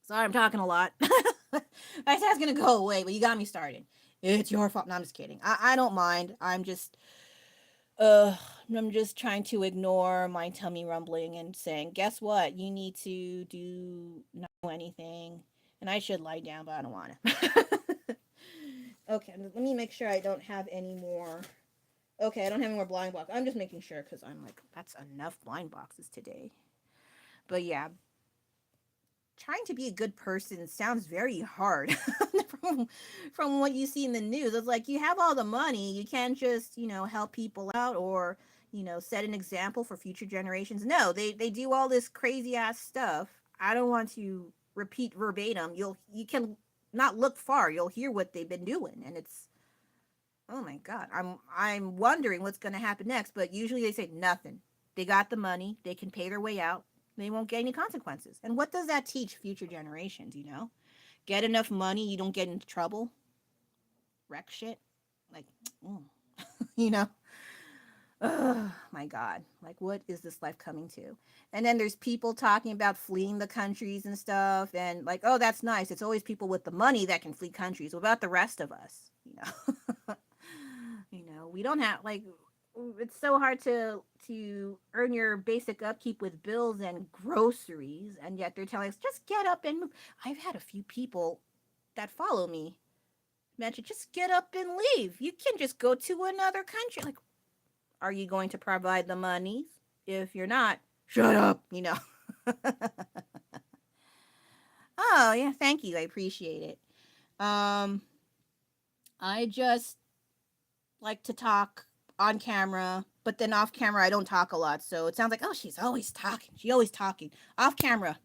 Sorry, I'm talking a lot. I said I was going to go away, but you got me started. It's your fault. No, I'm just kidding. I don't mind. Uh, I'm just trying to ignore my tummy rumbling and saying, guess what? You need to do not do anything. And I should lie down, but I don't want to. Okay, let me make sure I don't have any more. Okay, I don't have any more blind boxes. I'm just making sure because I'm like, that's enough blind boxes today. But yeah, trying to be a good person sounds very hard from what you see in the news. It's like you have all the money, you can't just, help people out or, set an example for future generations. No, they do all this crazy ass stuff. I don't want to repeat verbatim. You can not look far. You'll hear what they've been doing and it's, oh my god. I'm wondering what's going to happen next, but usually they say nothing. They got the money, they can pay their way out. They won't get any consequences. And what does that teach future generations, Get enough money, you don't get into trouble. Wreck shit. Like, mm, you know? Oh my God. Like, what is this life coming to? And then there's people talking about fleeing the countries and stuff. And like, oh, that's nice. It's always people with the money that can flee countries. What about the rest of us? We don't have, like, it's so hard to earn your basic upkeep with bills and groceries, and yet they're telling us just get up and move. I've had a few people that follow me mention just get up and leave. You can just go to another country. Like, are you going to provide the money? If you're not, shut up. Oh yeah, thank you. I appreciate it. I just like to talk on camera, but then off camera I don't talk a lot. So it sounds like, oh, she's always talking. She always talking. Off camera.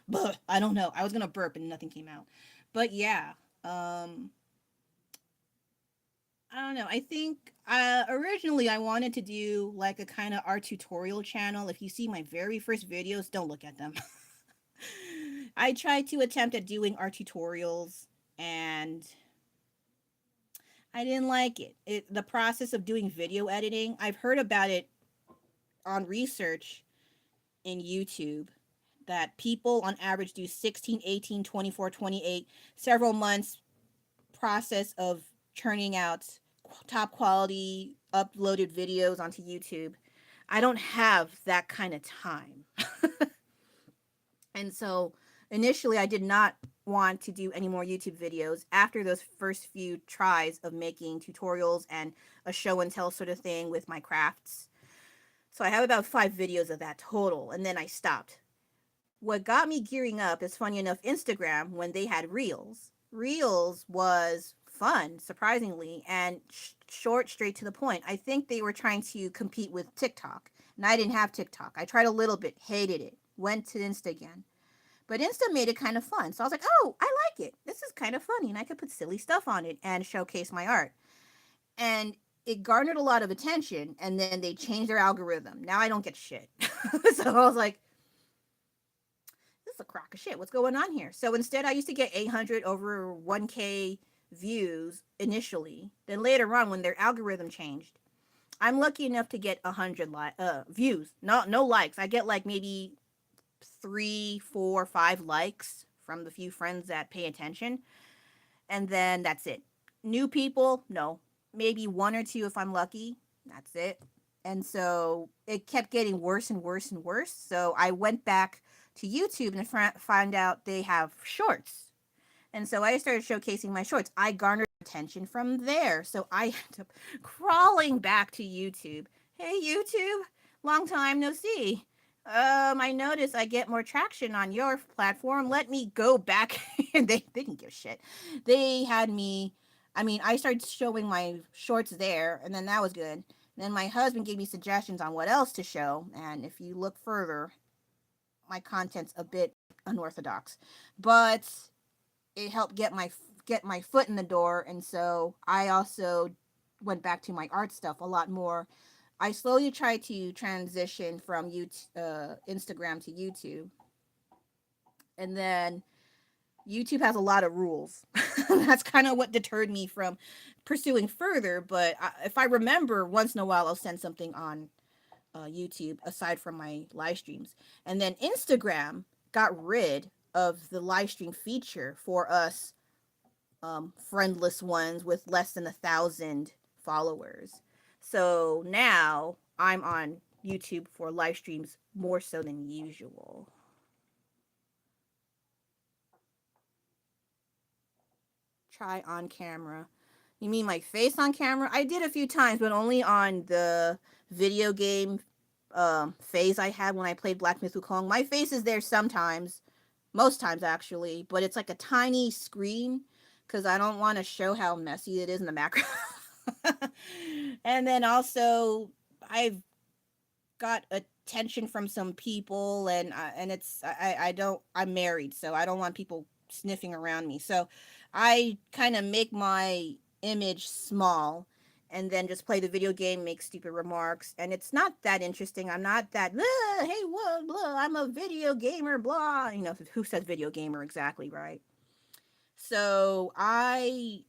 But I don't know. I was gonna burp and nothing came out. But yeah. I don't know. I think originally I wanted to do like a kind of art tutorial channel. If you see my very first videos, don't look at them. I tried to attempt at doing art tutorials and I didn't like it. The process of doing video editing, I've heard about it on research in YouTube that people on average do 16, 18, 24, 28, several months process of churning out top quality uploaded videos onto YouTube. I don't have that kind of time. And so initially I did not want to do any more YouTube videos after those first few tries of making tutorials and a show and tell sort of thing with my crafts. So I have about 5 videos of that total, and then I stopped. What got me gearing up is, funny enough, Instagram, when they had Reels. Reels was fun, surprisingly, and short, straight to the point. I think they were trying to compete with TikTok, and I didn't have TikTok. I tried a little bit, hated it, went to Insta again. But Insta made it kind of fun. So I was like, oh, I like it. This is kind of funny, and I could put silly stuff on it and showcase my art. And it garnered a lot of attention, and then they changed their algorithm. Now I don't get shit. So I was like, this is a crock of shit. What's going on here? So instead, I used to get 800 over 1K views initially. Then later on, when their algorithm changed, I'm lucky enough to get 100 views. No likes. I get like maybe 3, 4, 5 likes from the few friends that pay attention, and then that's it. New people, no, maybe 1 or 2 if I'm lucky. That's it. And so it kept getting worse and worse and worse. So I went back to YouTube and found out they have shorts. And so I started showcasing my shorts. I garnered attention from there. So I ended up crawling back to YouTube. Hey, YouTube, long time no see. I noticed I get more traction on your platform. Let me go back. And they didn't give a shit. They had me, I started showing my shorts there, and then that was good. Then my husband gave me suggestions on what else to show, and if you look further, my content's a bit unorthodox, but it helped get my foot in the door, and so I also went back to my art stuff a lot more. I slowly tried to transition from Instagram to YouTube, and then YouTube has a lot of rules. That's kind of what deterred me from pursuing further. But if I remember, once in a while, I'll send something on YouTube aside from my live streams. And then Instagram got rid of the live stream feature for us friendless ones with less than 1,000 followers. So now I'm on YouTube for live streams more so than usual. Try on camera. You mean my face on camera? I did a few times, but only on the video game phase I had when I played Black Myth Wukong. My face is there sometimes, most times actually, but it's like a tiny screen because I don't want to show how messy it is in the macro. And then also, I've got attention from some people, and I don't, I'm married, so I don't want people sniffing around me. So I kind of make my image small and then just play the video game, make stupid remarks, and it's not that interesting. I'm not that, hey, whoa, blah, I'm a video gamer, blah. You know, who says video gamer exactly, right? So I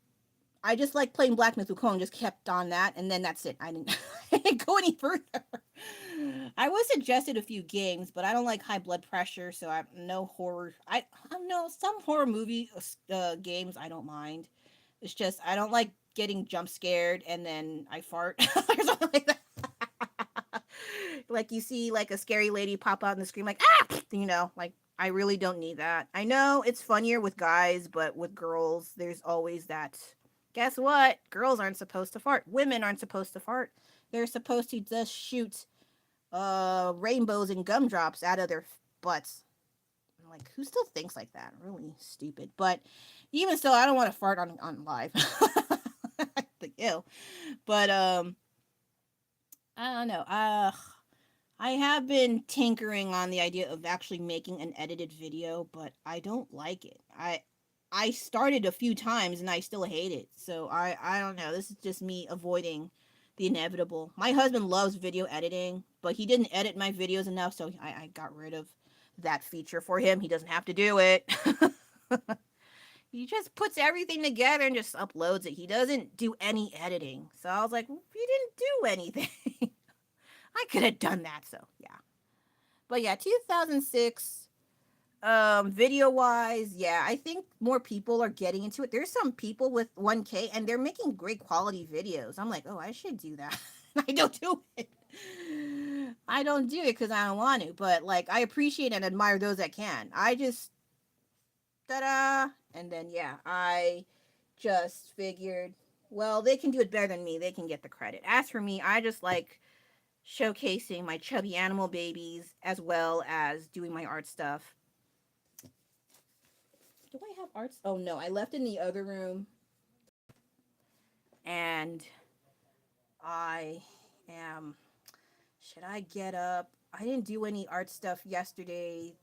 just like playing Black Myth Wukong, just kept on that, and then that's it. I didn't, I didn't go any further. I was suggested a few games, but I don't like high blood pressure, so I no horror. I don't know, some horror movie games I don't mind. It's just I don't like getting jump scared and then I fart or something like that. Like you see like a scary lady pop out and scream like ah, you know, like I really don't need that. I know it's funnier with guys, but with girls, there's always that. Guess what? Girls aren't supposed to fart. Women aren't supposed to fart. They're supposed to just shoot rainbows and gumdrops out of their butts. I'm like, who still thinks like that? Really stupid. But even so, I don't want to fart on live. Like, ew. But I don't know. I have been tinkering on the idea of actually making an edited video, but I don't like it. I started a few times and I still hate it. So I don't know. This is just me avoiding the inevitable. My husband loves video editing, but he didn't edit my videos enough, so I got rid of that feature for him. He doesn't have to do it. He just puts everything together and just uploads it. He doesn't do any editing. So I was like, well, you didn't do anything. I could have done that, so yeah. But yeah, 2006, video wise, yeah, I think more people are getting into it. There's some people with 1K and they're making great quality videos. I'm like, oh, I should do that. I don't do it. I don't do it because I don't want to, but like I appreciate and admire those that can. I just ta-da, and then yeah, I just figured, well, they can do it better than me. They can get the credit. As for me, I just like showcasing my chubby animal babies as well as doing my art stuff. Do I have arts? Oh no, I left in the other room. And I am, should I get up? I didn't do any art stuff yesterday.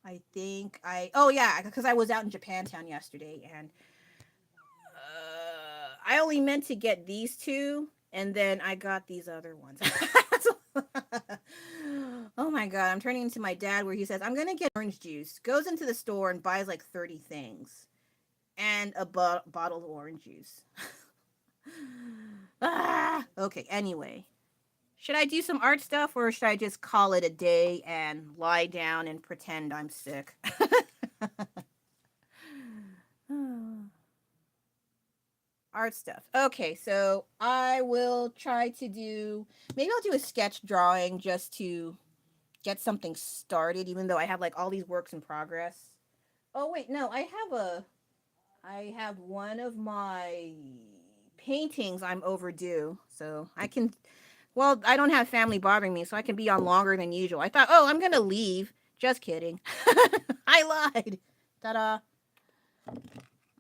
I think oh yeah, because I was out in Japantown yesterday and I only meant to get these two and then I got these other ones. Oh my god, I'm turning into my dad where he says, I'm gonna get orange juice, goes into the store and buys like 30 things and a bottle of orange juice. Okay, anyway. Should I do some art stuff or should I just call it a day and lie down and pretend I'm sick? Art stuff. Okay, so I will try to do, maybe I'll do a sketch drawing just to get something started, even though I have like all these works in progress. Oh wait, no, I have one of my paintings I'm overdue, so I can, well, I don't have family bothering me, so I can be on longer than usual. I thought, oh, I'm gonna leave. Just kidding. I lied. Ta-da.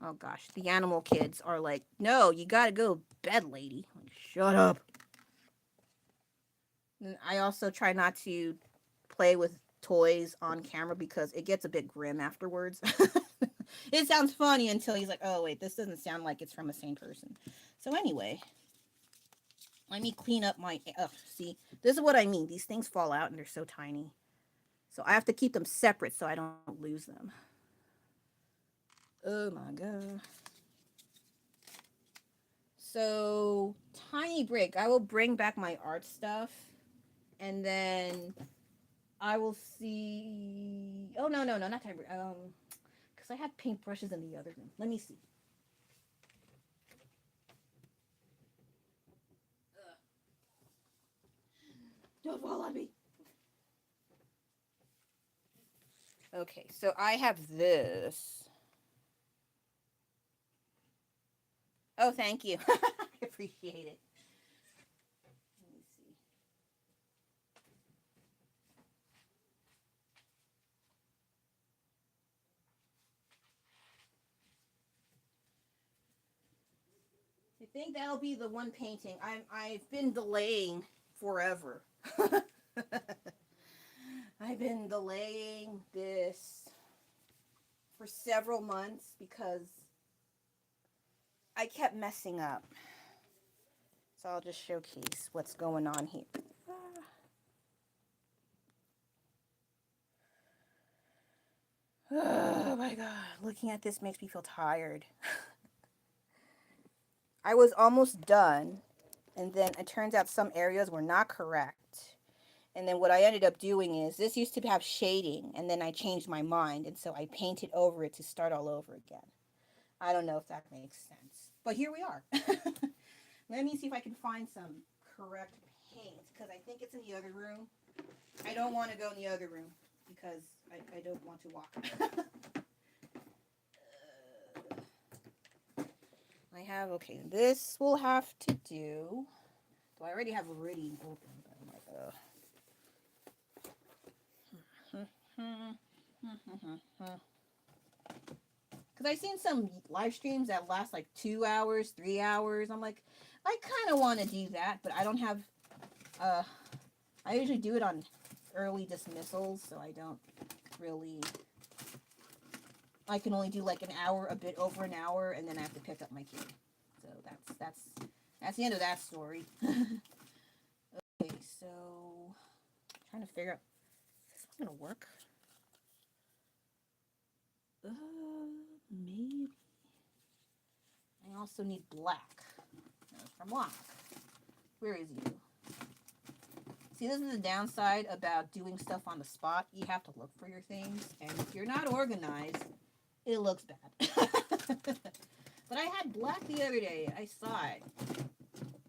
Oh gosh, the animal kids are like, no, you gotta go to bed, lady. Like, shut up. And I also try not to play with toys on camera because it gets a bit grim afterwards. It sounds funny until he's like, oh, wait, this doesn't sound like it's from a sane person. So, anyway, let me clean up my. See, this is what I mean. These things fall out and they're so tiny. So, I have to keep them separate so I don't lose them. Oh my god. So, tiny break. I will bring back my art stuff and then I will see. Oh, no, no, no, not tiny break. Because I had paintbrushes in the other room. Let me see. Don't fall on me. Okay, so I have this. Oh, thank you. I appreciate it. Let me see. I think that'll be the one painting. I've been delaying forever. I've been delaying this for several months because I kept messing up. So I'll just showcase what's going on here. Oh my god, looking at this makes me feel tired. I was almost done, and then it turns out some areas were not correct. And then what I ended up doing is this used to have shading, and then I changed my mind, and so I painted over it to start all over again. I don't know if that makes sense, but here we are. Let me see if I can find some correct paint because I think it's in the other room. I don't want to go in the other room because I don't want to walk. I have, okay, this will have to do. So I already have Iridium open, but I'm like, because I've seen some live streams that last like 2 hours, 3 hours. I'm like, I kind of want to do that, but I don't have, I usually do it on early dismissals, so I don't really, I can only do like an hour, a bit over an hour, and then I have to pick up my kid. So that's the end of that story. Okay, so I'm trying to figure out, is this one gonna work? Maybe. I also need black. No, from Lock. Where is you? See, this is the downside about doing stuff on the spot. You have to look for your things, and if you're not organized, it looks bad. But I had black the other day. I saw it.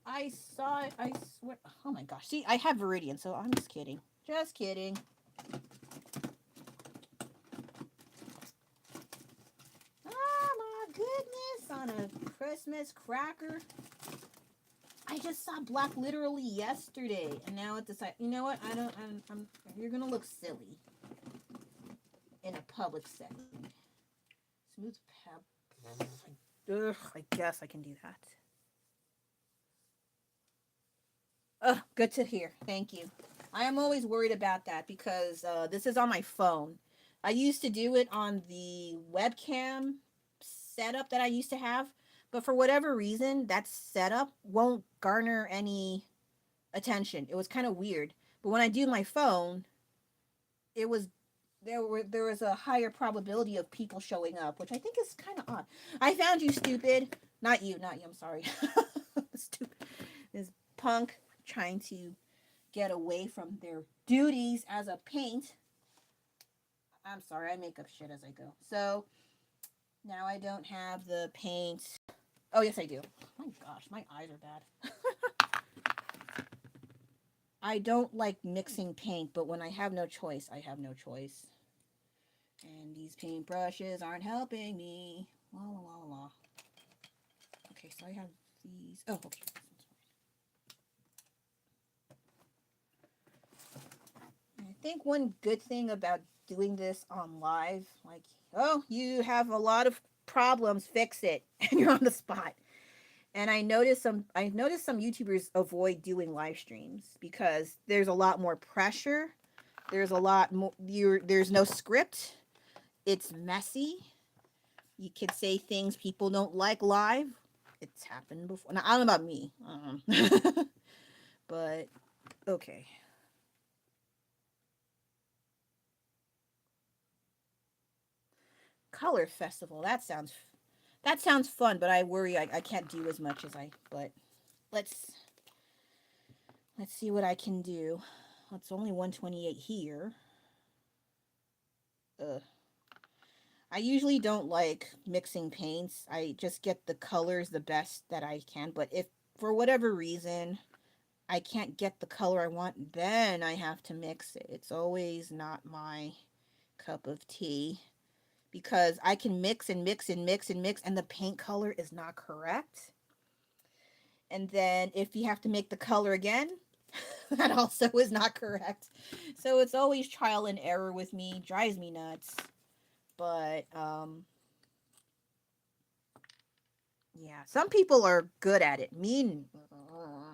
I swear. Oh my gosh. See, I have Viridian, so I'm just kidding. Just kidding. Oh my goodness. On a Christmas cracker. I just saw black literally yesterday, and now it decided, you know what? You're gonna look silly in a public setting. Smooth pep. Ugh, I guess I can do that. Ugh, good to hear. Thank you. I am always worried about that because this is on my phone. I used to do it on the webcam setup that I used to have, but for whatever reason, that setup won't garner any attention. It was kind of weird. But when I do my phone, it was there was a higher probability of people showing up, which I think is kind of odd. I found you, stupid. Not you, not you. I'm sorry. Stupid. This punk trying to get away from their duties as a paint. I'm sorry, I make up shit as I go. So now I don't have the paint. Oh, yes, I do. My gosh, my eyes are bad. I don't like mixing paint, but when I have no choice, I have no choice. And these paint brushes aren't helping me. La la la la. Okay, so I have these. Oh, okay. I think one good thing about doing this on live, like, oh, you have a lot of problems, fix it, and you're on the spot. And I noticed some YouTubers avoid doing live streams because there's a lot more pressure. There's a lot more there's no script. It's messy. You could say things people don't like live. It's happened before. Now, I don't know about me. But okay. Color festival. That sounds fun, but I worry I can't do as much as I but let's let's see what I can do. It's only 128 here. Ugh. I usually don't like mixing paints. I just get the colors the best that I can. But if for whatever reason I can't get the color I want, then I have to mix it. It's always not my cup of tea because I can mix and mix and mix and mix, and the paint color is not correct. And then if you have to make the color again, that also is not correct. So it's always trial and error with me. Drives me nuts. But yeah, some people are good at it. Me,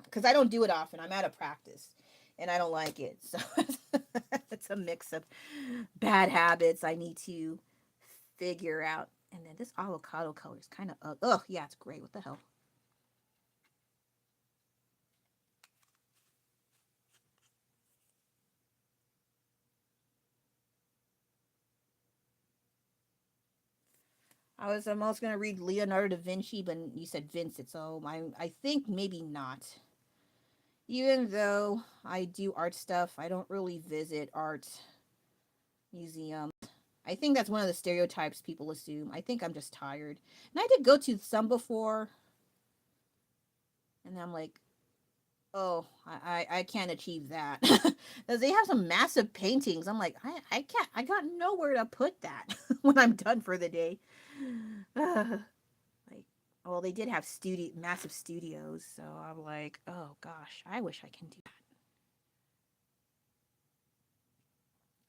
because I don't do it often. I'm out of practice, and I don't like it. So it's a mix of bad habits I need to figure out. And then this avocado color is kind of ugh. Yeah, it's great. What the hell? I'm also gonna read Leonardo da Vinci, but you said Vincent, so I think maybe not. Even though I do art stuff, I don't really visit art museums. I think that's one of the stereotypes people assume. I think I'm just tired. And I did go to some before, and I'm like, oh, I can't achieve that. Because they have some massive paintings. I'm like, I can't, I got nowhere to put that when I'm done for the day. Like, well, they did have massive studios, so I'm like, oh gosh, I wish I can do that.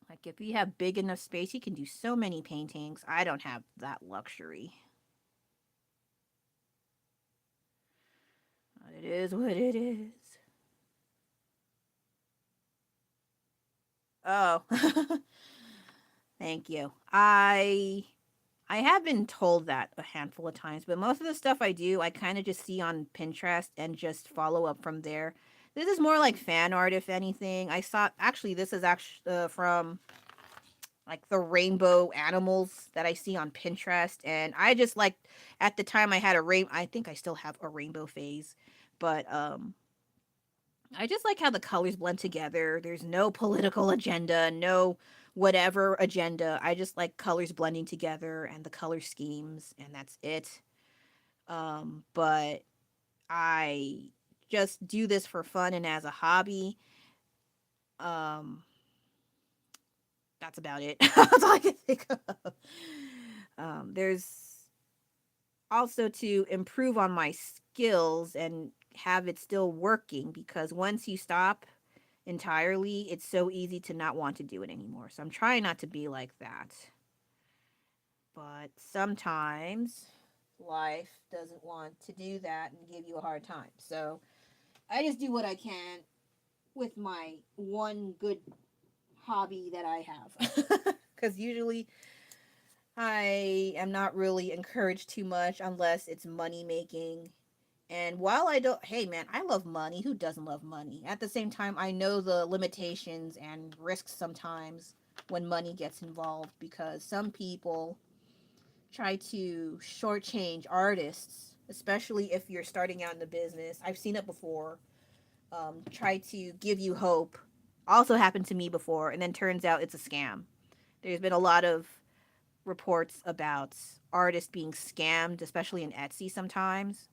Like, if you have big enough space, you can do so many paintings. I don't have that luxury. But it is what it is. Oh, thank you. I have been told that a handful of times, but most of the stuff I do, I kind of just see on Pinterest and just follow up from there. This is more like fan art, if anything. I saw actually this is actually from like the rainbow animals that I see on Pinterest, and I just like at the time I had a rain. I think I still have a rainbow phase, but I just like how the colors blend together. There's no political agenda, no whatever agenda. I just like colors blending together and the color schemes, and that's it. But I just do this for fun and as a hobby. Um, that's about it. That's all I can think of. There's also to improve on my skills and have it still working because once you stop entirely, it's so easy to not want to do it anymore. So I'm trying not to be like that. But sometimes life doesn't want to do that and give you a hard time. So I just do what I can with my one good hobby that I have. Because usually I am not really encouraged too much unless it's money making. And while I don't, hey man, I love money. Who doesn't love money? At the same time, I know the limitations and risks sometimes when money gets involved because some people try to shortchange artists, especially if you're starting out in the business. I've seen it before. Try to give you hope. Also happened to me before, and then turns out it's a scam. There's been a lot of reports about artists being scammed, especially in Etsy sometimes.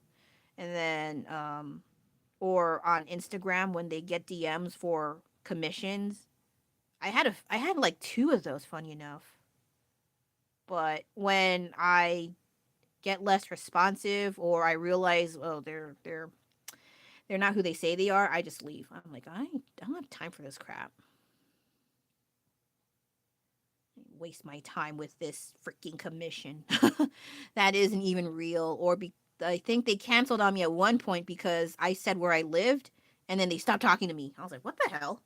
And then or on Instagram when they get DMs for commissions. I had like two of those, funny enough. But when I get less responsive or I realize oh they're not who they say they are, I just leave. I'm like I don't have time for this crap. Waste my time with this freaking commission that isn't even real or be I think they canceled on me at one point because I said where I lived, and then they stopped talking to me. I was like, what the hell?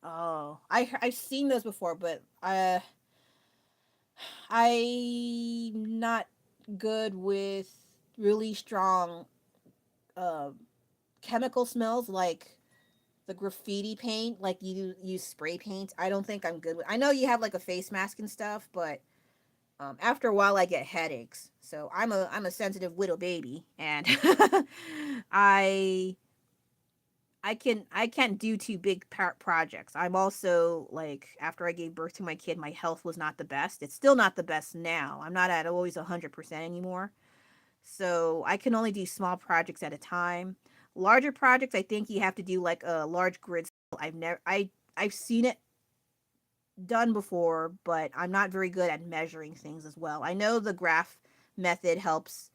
Oh, I've seen those before, but I'm not good with really strong uh, chemical smells like the graffiti paint, like you use spray paint. I don't think I'm good with. I know you have like a face mask and stuff, but after a while I get headaches. So I'm a sensitive little baby, and I I can't do two big projects. I'm also like after I gave birth to my kid, my health was not the best. It's still not the best now. I'm not at always 100% anymore. So I can only do small projects at a time. Larger projects, I think you have to do like a large grid. I've seen it done before, but I'm not very good at measuring things as well. I know the graph method helps.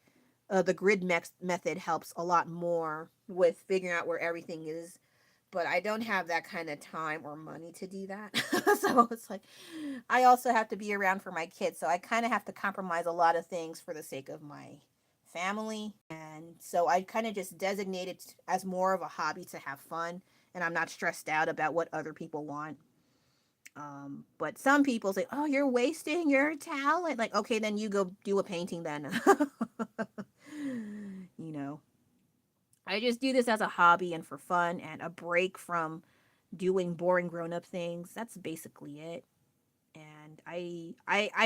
The method helps a lot more with figuring out where everything is, but I don't have that kind of time or money to do that. So it's like I also have to be around for my kids, so I kind of have to compromise a lot of things for the sake of my family. And so I kind of just designate it as more of a hobby to have fun, and I'm not stressed out about what other people want. But some people say, "Oh, you're wasting your talent." Like, okay, then you go do a painting then. you know, I just do this as a hobby and for fun and a break from doing boring grown-up things. That's basically it. And I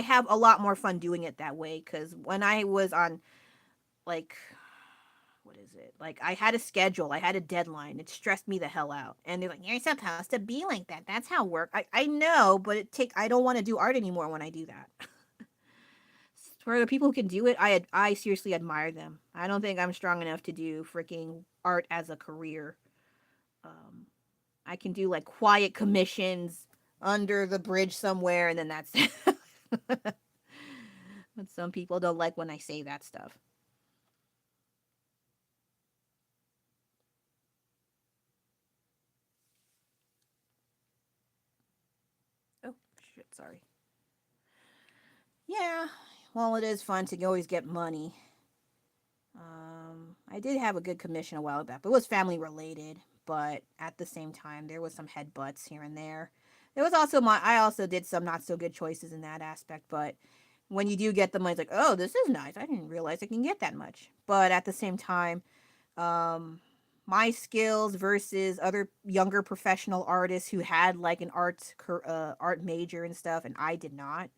have a lot more fun doing it that way cuz when I was on like what is it? Like I had a schedule, I had a deadline. It stressed me the hell out. And they're like, "You're supposed to be like that. That's how work." I know, but I don't want to do art anymore when I do that. For the people who can do it, I seriously admire them. I don't think I'm strong enough to do freaking art as a career. Um, I can do like quiet commissions under the bridge somewhere, and then that's it. But some people don't like when I say that stuff. Oh shit! Sorry. Yeah. Well, it is fun to always get money. I did have a good commission a while back, but it was family related. But at the same time, there was some headbutts here and there. There was also I also did some not so good choices in that aspect. But when you do get the money, it's like, oh, this is nice. I didn't realize I can get that much. But at the same time, um, my skills versus other younger professional artists who had like an art major and stuff, and I did not,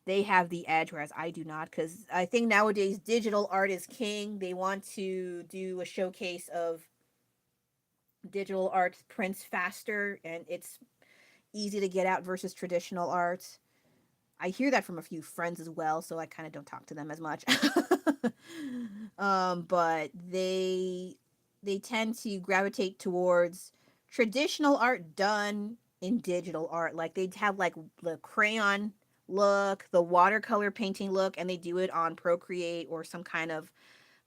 they have the edge, whereas I do not. Because I think nowadays digital art is king. They want to do a showcase of digital art prints faster, and it's easy to get out versus traditional art. I hear that from a few friends as well, so I kind of don't talk to them as much. But they tend to gravitate towards traditional art done in digital art. Like they'd have like the crayon look, the watercolor painting look, and they do it on Procreate or some kind of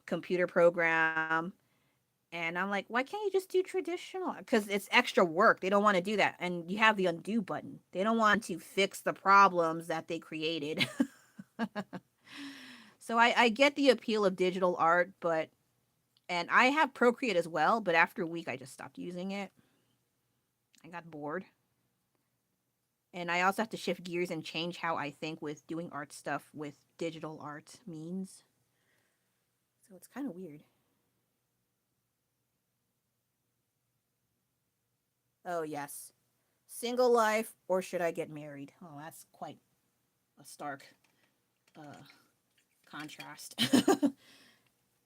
computer program. And I'm like, why can't you just do traditional? Because it's extra work. They don't want to do that. And you have the undo button. They don't want to fix the problems that they created. So I get the appeal of digital art, but and I have Procreate as well, but after a week I just stopped using it. I got bored. And I also have to shift gears and change how I think with doing art stuff with digital art means. So it's kind of weird. Oh, yes. Single life or should I get married? Oh, that's quite a stark uh, contrast.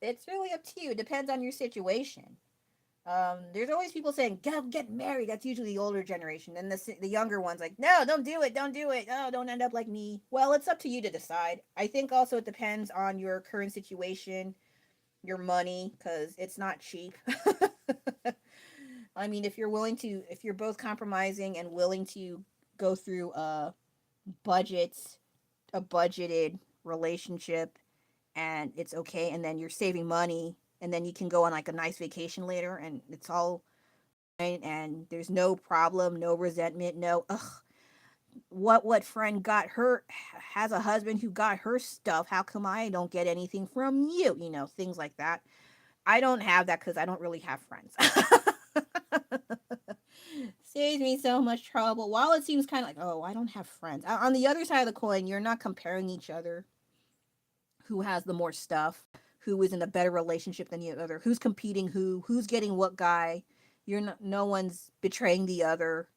It's really up to you. It depends on your situation. There's always people saying, "Go get married." That's usually the older generation, and the younger ones like, "No, don't do it, don't do it. Oh, don't end up like me." Well, it's up to you to decide. I think also it depends on your current situation, your money, because it's not cheap. I mean, if you're both compromising and willing to go through budget, a budgeted relationship, and it's okay, and then you're saving money, and then you can go on like a nice vacation later, and it's all fine, and there's no problem, no resentment, no ugh. what friend got her has a husband who got her stuff? How come I don't get anything from you? You know, things like that. I don't have that because I don't really have friends. Saves me so much trouble. While it seems kind of like, oh, I don't have friends. On the other side of the coin, you're not comparing each other. Who has the more stuff? Who is in a better relationship than the other? Who's competing? Who's getting what guy? You're not. No one's betraying the other.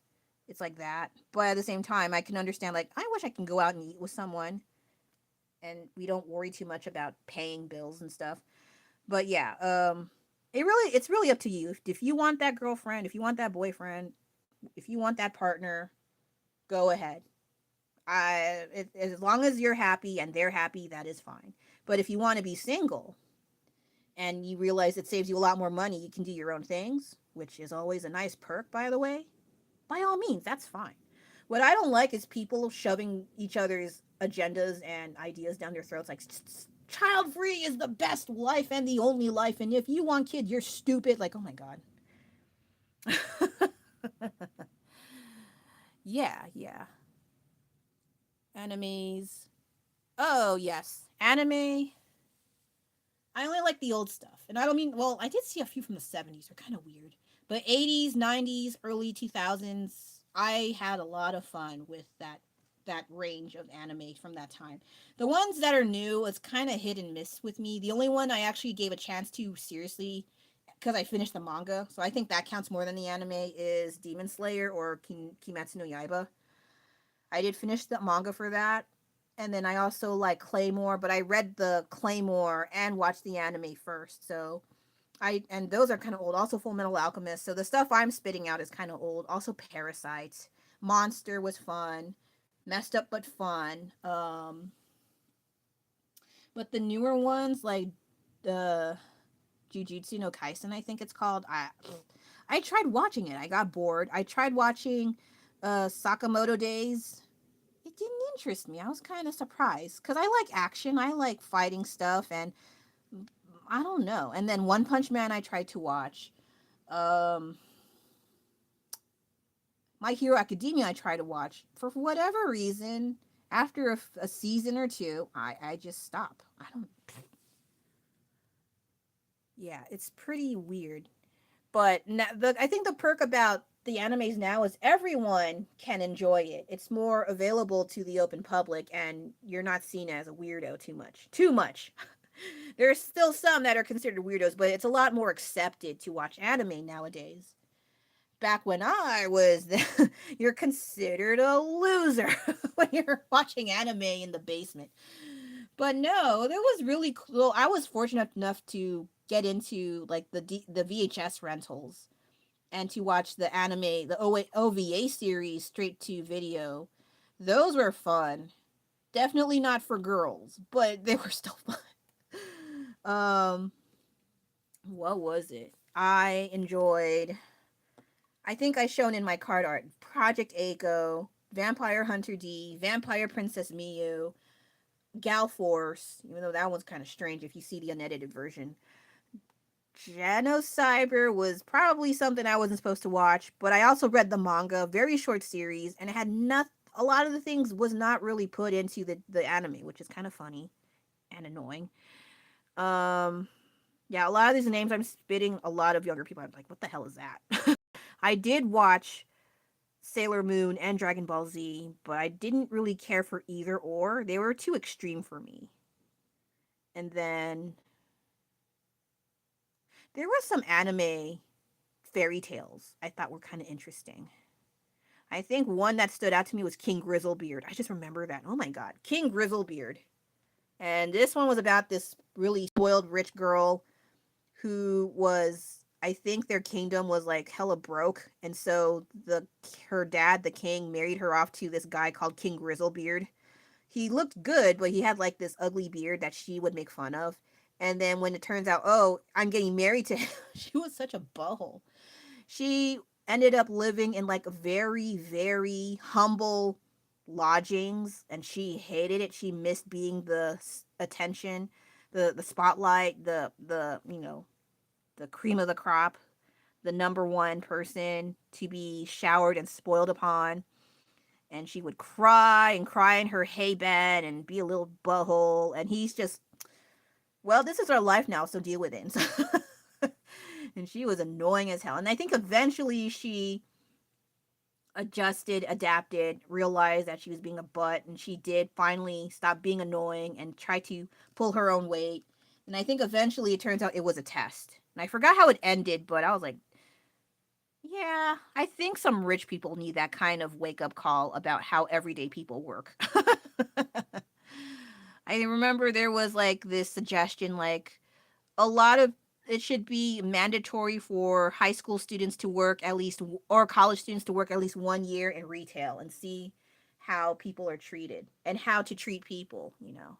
It's like that. But at the same time, I can understand. Like, I wish I can go out and eat with someone, and we don't worry too much about paying bills and stuff. But yeah, it's really up to you. If you want that girlfriend, if you want that boyfriend, if you want that partner, go ahead. As long as you're happy and they're happy, that is fine. But if you want to be single and you realize it saves you a lot more money, you can do your own things, which is always a nice perk, by the way. By all means, that's fine. What I don't like is people shoving each other's agendas and ideas down their throats like child free is the best life and the only life, and if you want kids, you're stupid. Like, oh my god. Yeah, yeah. Animes. Oh, yes. Anime. I only like the old stuff. And I don't mean, well, I did see a few from the 70s. They're kind of weird. But 80s, 90s, early 2000s, I had a lot of fun with that range of anime from that time. The ones that are new, it's kind of hit and miss with me. The only one I actually gave a chance to seriously because I finished the manga, so I think that counts more than the anime is Demon Slayer or Kimetsu no Yaiba. I did finish the manga for that. And then I also like Claymore, but I read the Claymore and watched the anime first. So and those are kind of old. Also Full Metal Alchemist. So the stuff I'm spitting out is kind of old. Also Parasite. Monster was fun. Messed up but fun. But the newer ones like the Jujutsu no Kaisen, I think it's called. I tried watching it. I got bored. I tried watching Sakamoto Days. It didn't interest me. I was kind of surprised because I like action. I like fighting stuff, and I don't know. And then One Punch Man, I tried to watch. Um, My Hero Academia, I tried to watch. For whatever reason, after a season or two, I just stop. I don't. Yeah, it's pretty weird. But I think the perk about the animes now is everyone can enjoy it. It's more available to the open public, and you're not seen as a weirdo too much. Too much. There's still some that are considered weirdos, but it's a lot more accepted to watch anime nowadays. Back when I was, you're considered a loser when you're watching anime in the basement. But no, that was really cool. I was fortunate enough to get into like the VHS rentals and to watch the anime, the OVA series straight to video. Those were fun. Definitely not for girls, but they were still fun. Um, what was it? I enjoyed. I think I shown in my card art Project Echo, Vampire Hunter D, Vampire Princess Miyu, Gal Force. Even though that one's kind of strange if you see the unedited version. Genocyber was probably something I wasn't supposed to watch, but I also read the manga, very short series, and it had not a lot of the things was not really put into the anime, which is kind of funny and annoying. Um yeah, a lot of these names I'm spitting a lot of younger people. I'm like, what the hell is that? I did watch Sailor Moon and Dragon Ball Z, but I didn't really care for either or. They were too extreme for me. And then there was some anime fairy tales I thought were kind of interesting. I think one that stood out to me was King Grizzlebeard. I just remember that. Oh my god, King Grizzlebeard. And this one was about this really spoiled rich girl who was I think their kingdom was like hella broke, and so the her dad, the king, married her off to this guy called King Grizzlebeard. He looked good, but he had like this ugly beard that she would make fun of. And then when it turns out, oh, I'm getting married to him, she was such a butthole. She ended up living in like very, very humble lodgings, and she hated it. She missed being the attention, the spotlight, the the cream of the crop, the number one person to be showered and spoiled upon. and she would cry and cry in her hay bed and be a little butthole. And he's just, well, this is our life now, so deal with it. And, so, and she was annoying as hell. And I think eventually she adjusted, adapted, realized that she was being a butt, and she did finally stop being annoying and try to pull her own weight. And I think eventually it turns out it was a test. And I forgot how it ended, but I was like, yeah, I think some rich people need that kind of wake up call about how everyday people work. I remember there was like this suggestion, like a lot of it should be mandatory for high school students to work at least, or college students to work at least 1 year in retail and see how people are treated and how to treat people, you know.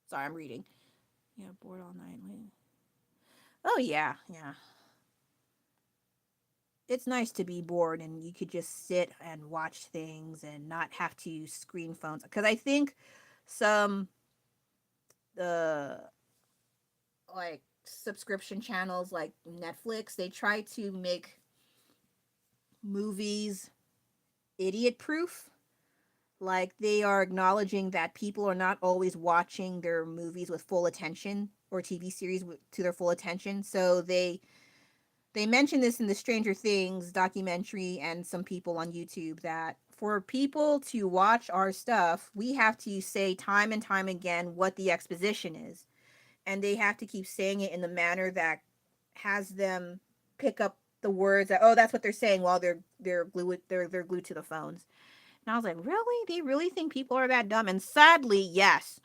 Sorry, I'm reading. Yeah, bored all night. Oh yeah, yeah. It's nice to be bored and you could just sit and watch things and not have to screen phones. Because I think some uh like subscription channels like Netflix, they try to make movies idiot proof. Like they are acknowledging that people are not always watching their movies with full attention or TV series to their full attention. So they mention this in the Stranger Things documentary and some people on YouTube that for people to watch our stuff, we have to say time and time again what the exposition is. And they have to keep saying it in the manner that has them pick up the words that, oh, that's what they're saying while they're glued to the phones. And I was like, really? They really think people are that dumb? And sadly, yes.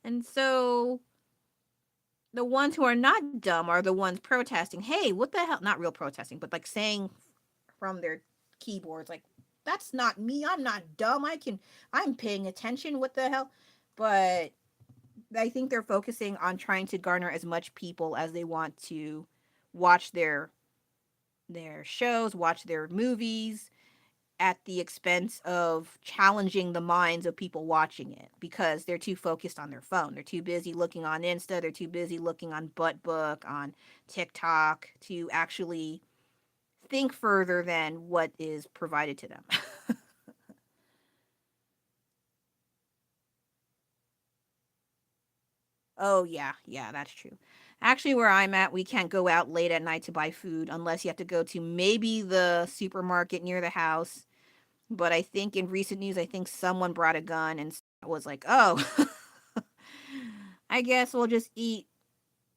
And so the ones who are not dumb are the ones protesting. Hey, what the hell? Not real protesting, but like saying from their keyboards, like, that's not me. I'm not dumb. I'm paying attention. What the hell? But I think they're focusing on trying to garner as much people as they want to watch their shows, watch their movies, at the expense of challenging the minds of people watching it because they're too focused on their phone. They're too busy looking on Insta. They're too busy looking on ButtBook, on TikTok to actually think further than what is provided to them. Oh, yeah, yeah, that's true. Actually, where I'm at, we can't go out late at night to buy food unless you have to go to maybe the supermarket near the house. But I think in recent news, I think someone brought a gun and was like, oh, I guess we'll just eat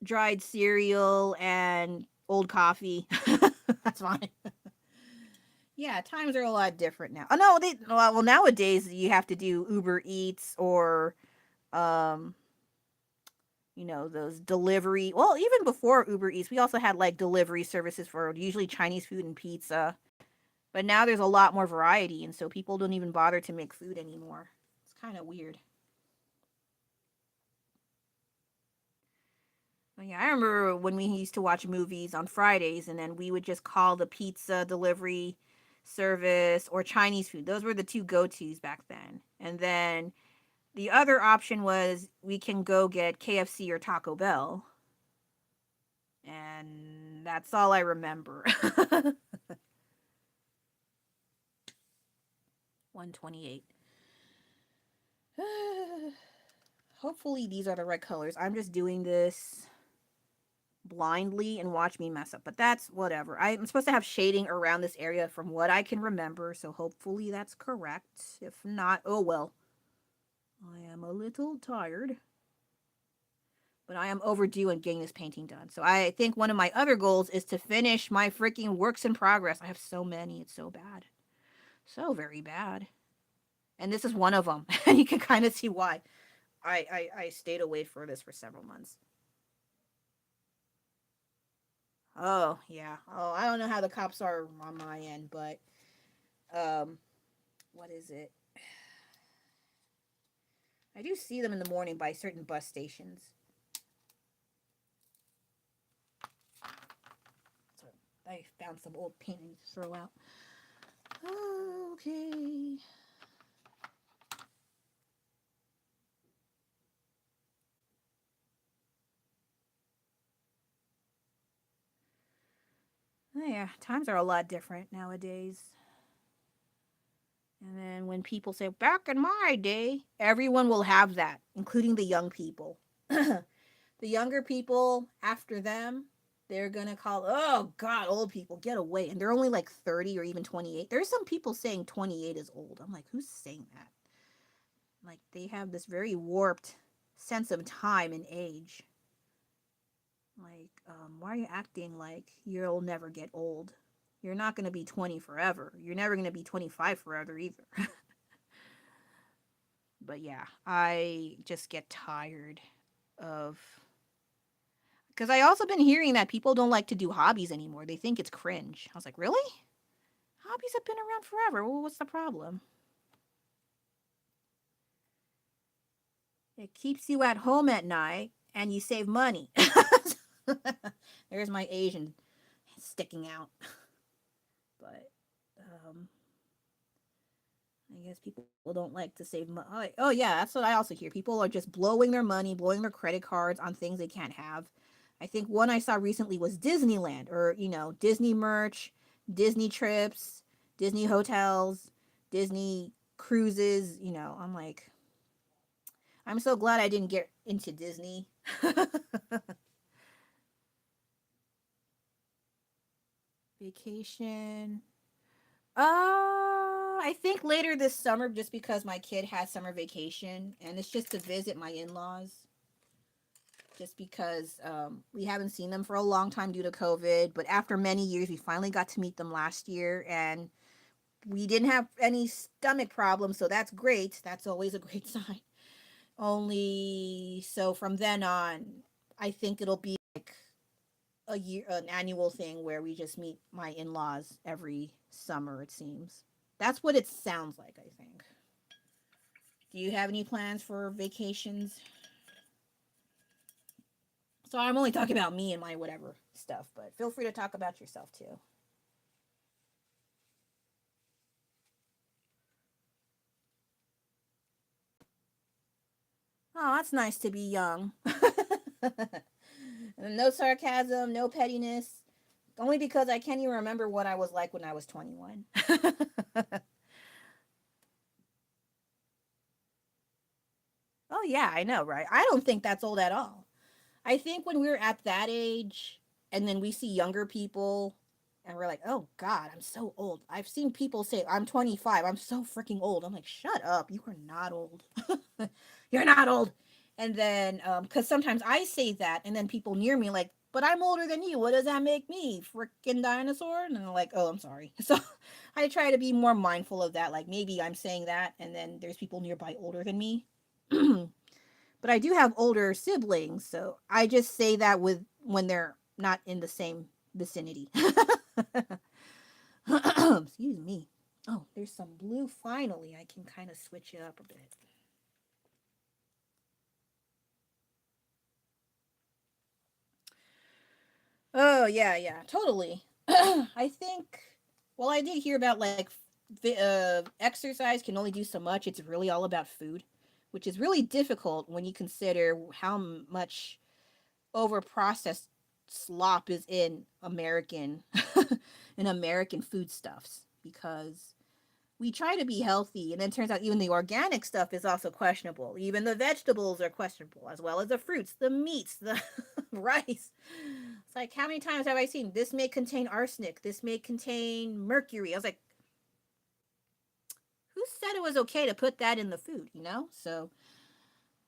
dried cereal and old coffee. That's fine. Yeah, times are a lot different now. Oh no, well nowadays you have to do Uber Eats or um those delivery. Well, even before Uber Eats, we also had like delivery services for usually Chinese food and pizza. But now there's a lot more variety, and so people don't even bother to make food anymore. It's kind of weird. But yeah, I remember when we used to watch movies on Fridays, and then we would just call the pizza delivery service or Chinese food. Those were the two go tos back then. And then the other option was we can go get KFC or Taco Bell. And that's all I remember. 128. Hopefully, these are the right colors. I'm just doing this blindly and watch me mess up. But that's whatever. I'm supposed to have shading around this area from what I can remember. So hopefully that's correct. If not, oh well. I am a little tired. But I am overdue in getting this painting done. So I think one of my other goals is to finish my freaking works in progress. I have so many. It's so bad. So very bad. And this is one of them. And you can kind of see why I stayed away for this for several months. Oh, yeah. Oh, I don't know how the cops are on my end, but um what is it? I do see them in the morning by certain bus stations. So I found some old paintings to throw out. Okay. Yeah, times are a lot different nowadays. And then when people say, back in my day, everyone will have that, including the young people. The younger people after them, they're going to call, oh, God, old people, get away. And they're only like 30 or even 28. There's some people saying 28 is old. I'm like, who's saying that? Like, they have this very warped sense of time and age. Like, why are you acting like you'll never get old? You're not going to be 20 forever. You're never going to be 25 forever either. But yeah, I just get tired of. Because I also been hearing that people don't like to do hobbies anymore. They think it's cringe. I was like, really? Hobbies have been around forever. Well, what's the problem? It keeps you at home at night and you save money. There's my Asian sticking out. But I guess people don't like to save money. Like, oh yeah, that's what I also hear. People are just blowing their money, blowing their credit cards on things they can't have. I think one I saw recently was Disneyland, or Disney merch, Disney trips, Disney hotels, Disney cruises. I'm like, I'm so glad I didn't get into Disney. Vacation. I think later this summer, just because my kid has summer vacation, and it's just to visit my in-laws. Just because we haven't seen them for a long time due to COVID, but after many years, we finally got to meet them last year, and we didn't have any stomach problems, so that's great. That's always a great sign. Only so from then on, I think it'll be like an annual thing where we just meet my in-laws every summer. It seems that's what it sounds like. I think. Do you have any plans for vacations? So I'm only talking about me and my whatever stuff, but feel free to talk about yourself too. Oh, that's nice to be young. No sarcasm, no pettiness. Only because I can't even remember what I was like when I was 21. Oh, yeah, I know, right? I don't think that's old at all. I think when we're at that age and then we see younger people and we're like, oh God, I'm so old. I've seen people say, I'm 25. I'm so freaking old. I'm like, shut up. You are not old. You're not old. And then, because sometimes I say that and then people near me like, but I'm older than you. What does that make me? Freaking dinosaur? And I'm like, oh, I'm sorry. So I try to be more mindful of that. Like maybe I'm saying that and then there's people nearby older than me. But I do have older siblings, so I just say that with when they're not in the same vicinity. Excuse me. Oh, there's some blue finally. I can kind of switch it up a bit. Oh, yeah, yeah, totally. I think, well, I did hear about like exercise can only do so much. It's really all about food, which is really difficult when you consider how much over processed slop is in American foodstuffs because we try to be healthy and then turns out even the organic stuff is also questionable. Even the vegetables are questionable as well as the fruits, the meats, the rice. It's like how many times have I seen this may contain arsenic, this may contain mercury. I was like, who said it was okay to put that in the food? So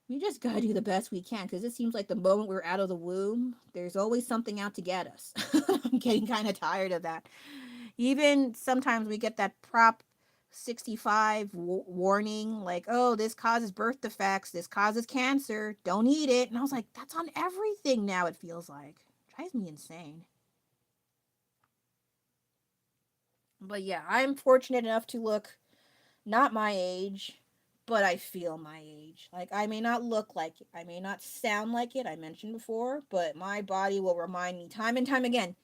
we just gotta do the best we can because it seems like the moment we're out of the womb, there's always something out to get us. I'm getting kind of tired of that. Even sometimes we get that Prop 65 warning, like, oh, this causes birth defects, this causes cancer, don't eat it. And I was like, that's on everything now, it feels like. It drives me insane. But yeah, I'm fortunate enough to look not my age, but I feel my age. Like I may not look like it, I may not sound like it, I mentioned before, but my body will remind me time and time again,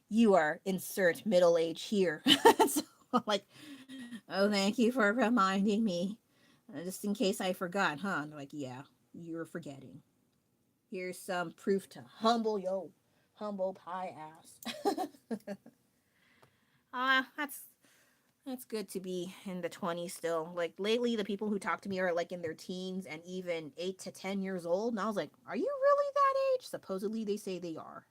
you are insert middle age here. So I'm like, oh, thank you for reminding me. Just in case I forgot, huh? And they're like, yeah, you're forgetting. Here's some proof to humble pie ass. It's good to be in the 20s still. Like lately, the people who talk to me are like in their teens and even 8 to 10 years old. And I was like, are you really that age? Supposedly, they say they are.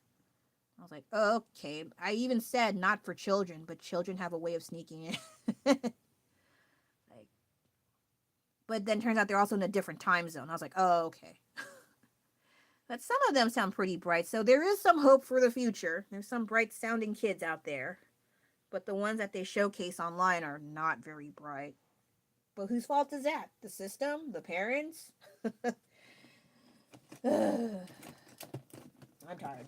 I was like, okay. I even said not for children, but children have a way of sneaking in. Like, but then turns out they're also in a different time zone. I was like, oh, okay. But some of them sound pretty bright, so there is some hope for the future. There's some bright sounding kids out there, but the ones that they showcase online are not very bright. But whose fault is that? The system? The parents? I'm tired.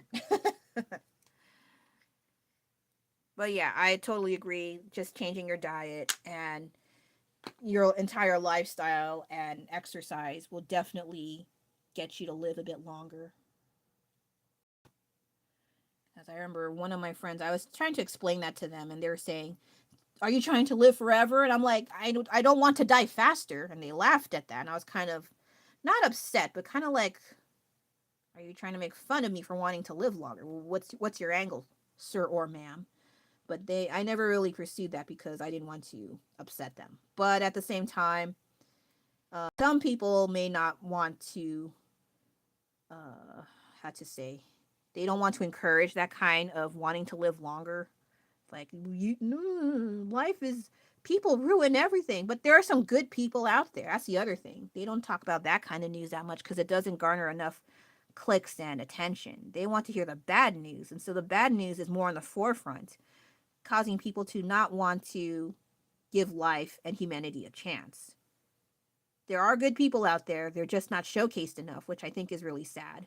But yeah, I totally agree. Just changing your diet and your entire lifestyle and exercise will definitely get you to live a bit longer. As I remember one of my friends, I was trying to explain that to them, and they were saying, are you trying to live forever? And I'm like, I don't want to die faster. And they laughed at that. And I was kind of not upset, but kind of like, are you trying to make fun of me for wanting to live longer? What's your angle, sir or ma'am? But I never really pursued that because I didn't want to upset them. But at the same time, some people may not want to, how to say, they don't want to encourage that kind of wanting to live longer. Like, life is, people ruin everything. But there are some good people out there. That's the other thing. They don't talk about that kind of news that much because it doesn't garner enough clicks and attention. They want to hear the bad news. And so the bad news is more on the forefront, causing people to not want to give life and humanity a chance. There are good people out there. They're just not showcased enough, which I think is really sad.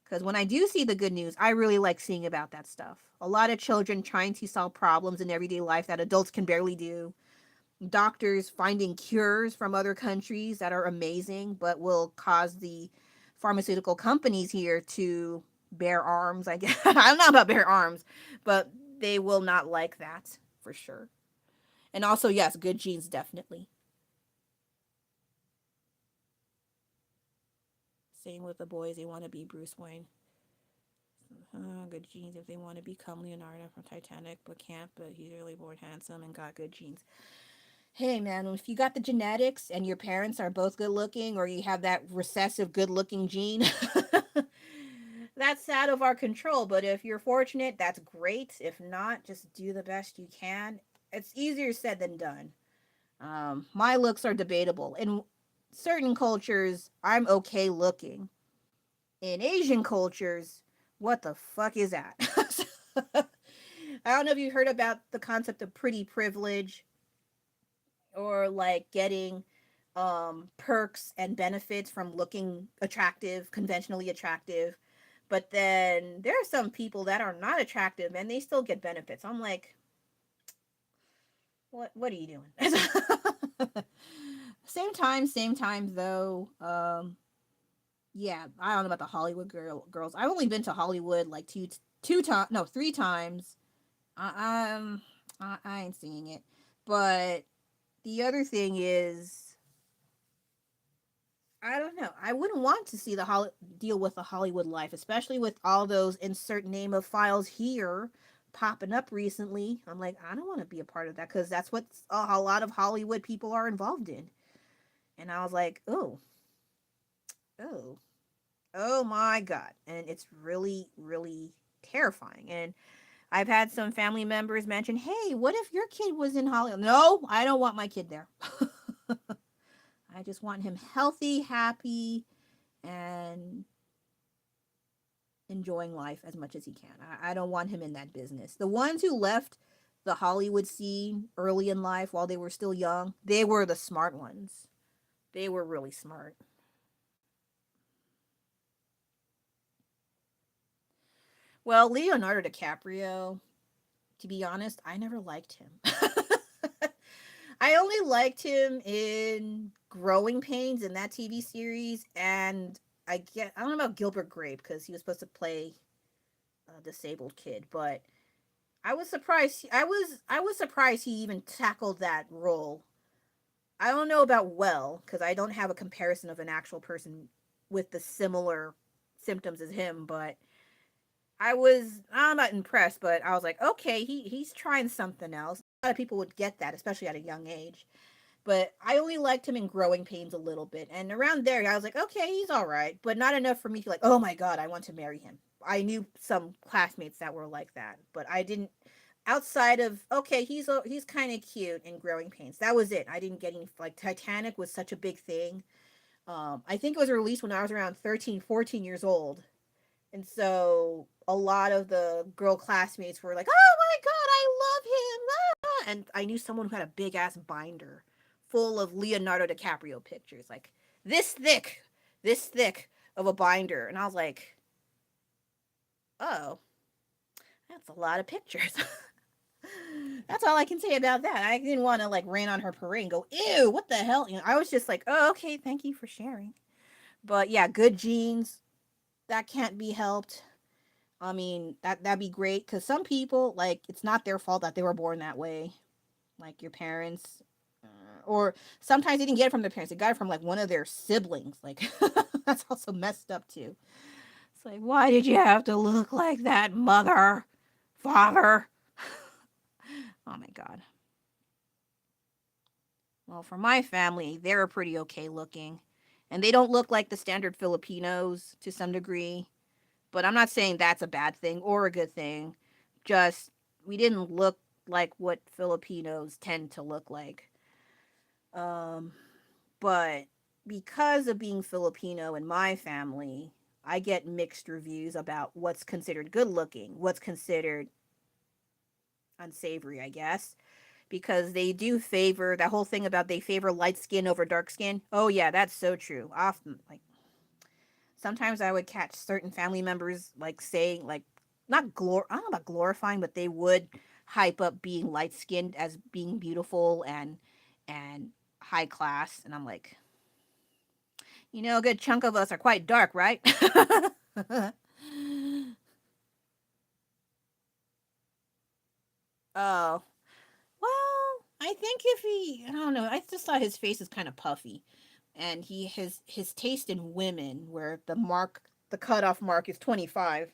Because when I do see the good news, I really like seeing about that stuff. A lot of children trying to solve problems in everyday life that adults can barely do. Doctors finding cures from other countries that are amazing, but will cause the pharmaceutical companies here to bear arms, I guess. I don't know about bear arms, but they will not like that for sure. And also, yes, good genes, definitely. Same with the boys, they want to be Bruce Wayne. Good genes if they want to become Leonardo from Titanic, but can't. But he's really born handsome and got good genes. Hey man, if you got the genetics and your parents are both good looking, or you have that recessive good looking gene, that's out of our control. But if you're fortunate, that's great. If not, just do the best you can. It's easier said than done. My looks are debatable. In certain cultures, I'm okay looking. In Asian cultures, what the fuck is that? I don't know if you heard about the concept of pretty privilege, or like getting perks and benefits from looking attractive, conventionally attractive. But then there are some people that are not attractive and they still get benefits. I'm like, what are you doing? Same time though. Yeah, I don't know about the Hollywood girls. I've only been to Hollywood like two times, no, three times. I, um, I ain't seeing it. But the other thing is, I don't know. I wouldn't want to see deal with the Hollywood life, especially with all those insert name of files here popping up recently. I'm like, I don't want to be a part of that because that's what a lot of Hollywood people are involved in. And I was like, oh, oh my God. And it's really, really terrifying. And I've had some family members mention, hey, what if your kid was in Hollywood? No, I don't want my kid there. I just want him healthy, happy, and enjoying life as much as he can. I don't want him in that business. The ones who left the Hollywood scene early in life while they were still young, they were the smart ones. They were really smart. Well, Leonardo DiCaprio, to be honest, I never liked him. I only liked him in Growing Pains in that TV series, and I don't know about Gilbert Grape because he was supposed to play a disabled kid, but I was surprised. I was surprised he even tackled that role. I don't know about well because I don't have a comparison of an actual person with the similar symptoms as him, but I'm not impressed, but I was like, okay, he's trying something else. A lot of people would get that, especially at a young age. But I only liked him in Growing Pains a little bit. And around there, I was like, okay, he's all right, but not enough for me to like, oh my God, I want to marry him. I knew some classmates that were like that, but I didn't. Outside of okay, he's kind of cute in Growing Pains. That was it. I didn't get any like Titanic was such a big thing. I think it was released when I was around 13, 14 years old. And so a lot of the girl classmates were like, "Oh my God, I love him!" Ah! And I knew someone who had a big ass binder full of Leonardo DiCaprio pictures, like this thick of a binder. And I was like, "Oh, that's a lot of pictures." That's all I can say about that. I didn't want to like rain on her parade and go, "Ew, what the hell?" You know, I was just like, "Oh, okay, thank you for sharing." But yeah, good genes that can't be helped. I mean, that'd be great because some people like it's not their fault that they were born that way. Like your parents, or sometimes they didn't get it from their parents; they got it from like one of their siblings. Like that's also messed up too. It's like, why did you have to look like that, mother, father? Oh my God. Well, for my family, they're pretty okay looking, and they don't look like the standard Filipinos to some degree. But I'm not saying that's a bad thing or a good thing. Just we didn't look like what Filipinos tend to look like. Um, but because of being Filipino in my family, I get mixed reviews about what's considered good looking, what's considered unsavory, I guess, because they do favor that whole thing about they favor light skin over dark skin. Oh yeah, that's so true. Often like sometimes I would catch certain family members like saying like not I don't know about glorifying, but they would hype up being light skinned as being beautiful and high class, and I'm like, a good chunk of us are quite dark, right? Oh well, I think if I don't know, I just thought his face is kind of puffy, and his taste in women, where the cutoff mark is 25.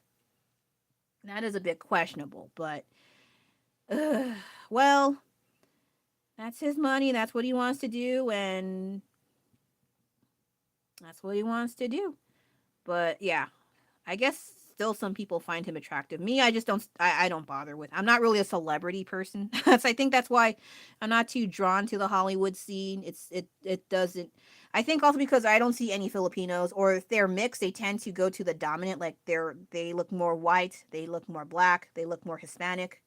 That is a bit questionable, but uh, well, that's his money. That's what he wants to do, and that's what he wants to do. But yeah, I guess still some people find him attractive. Me, I just don't. I don't bother with. I'm not really a celebrity person. So I think that's why I'm not too drawn to the Hollywood scene. It doesn't. I think also because I don't see any Filipinos, or if they're mixed, they tend to go to the dominant. Like they look more white, they look more black, they look more Hispanic,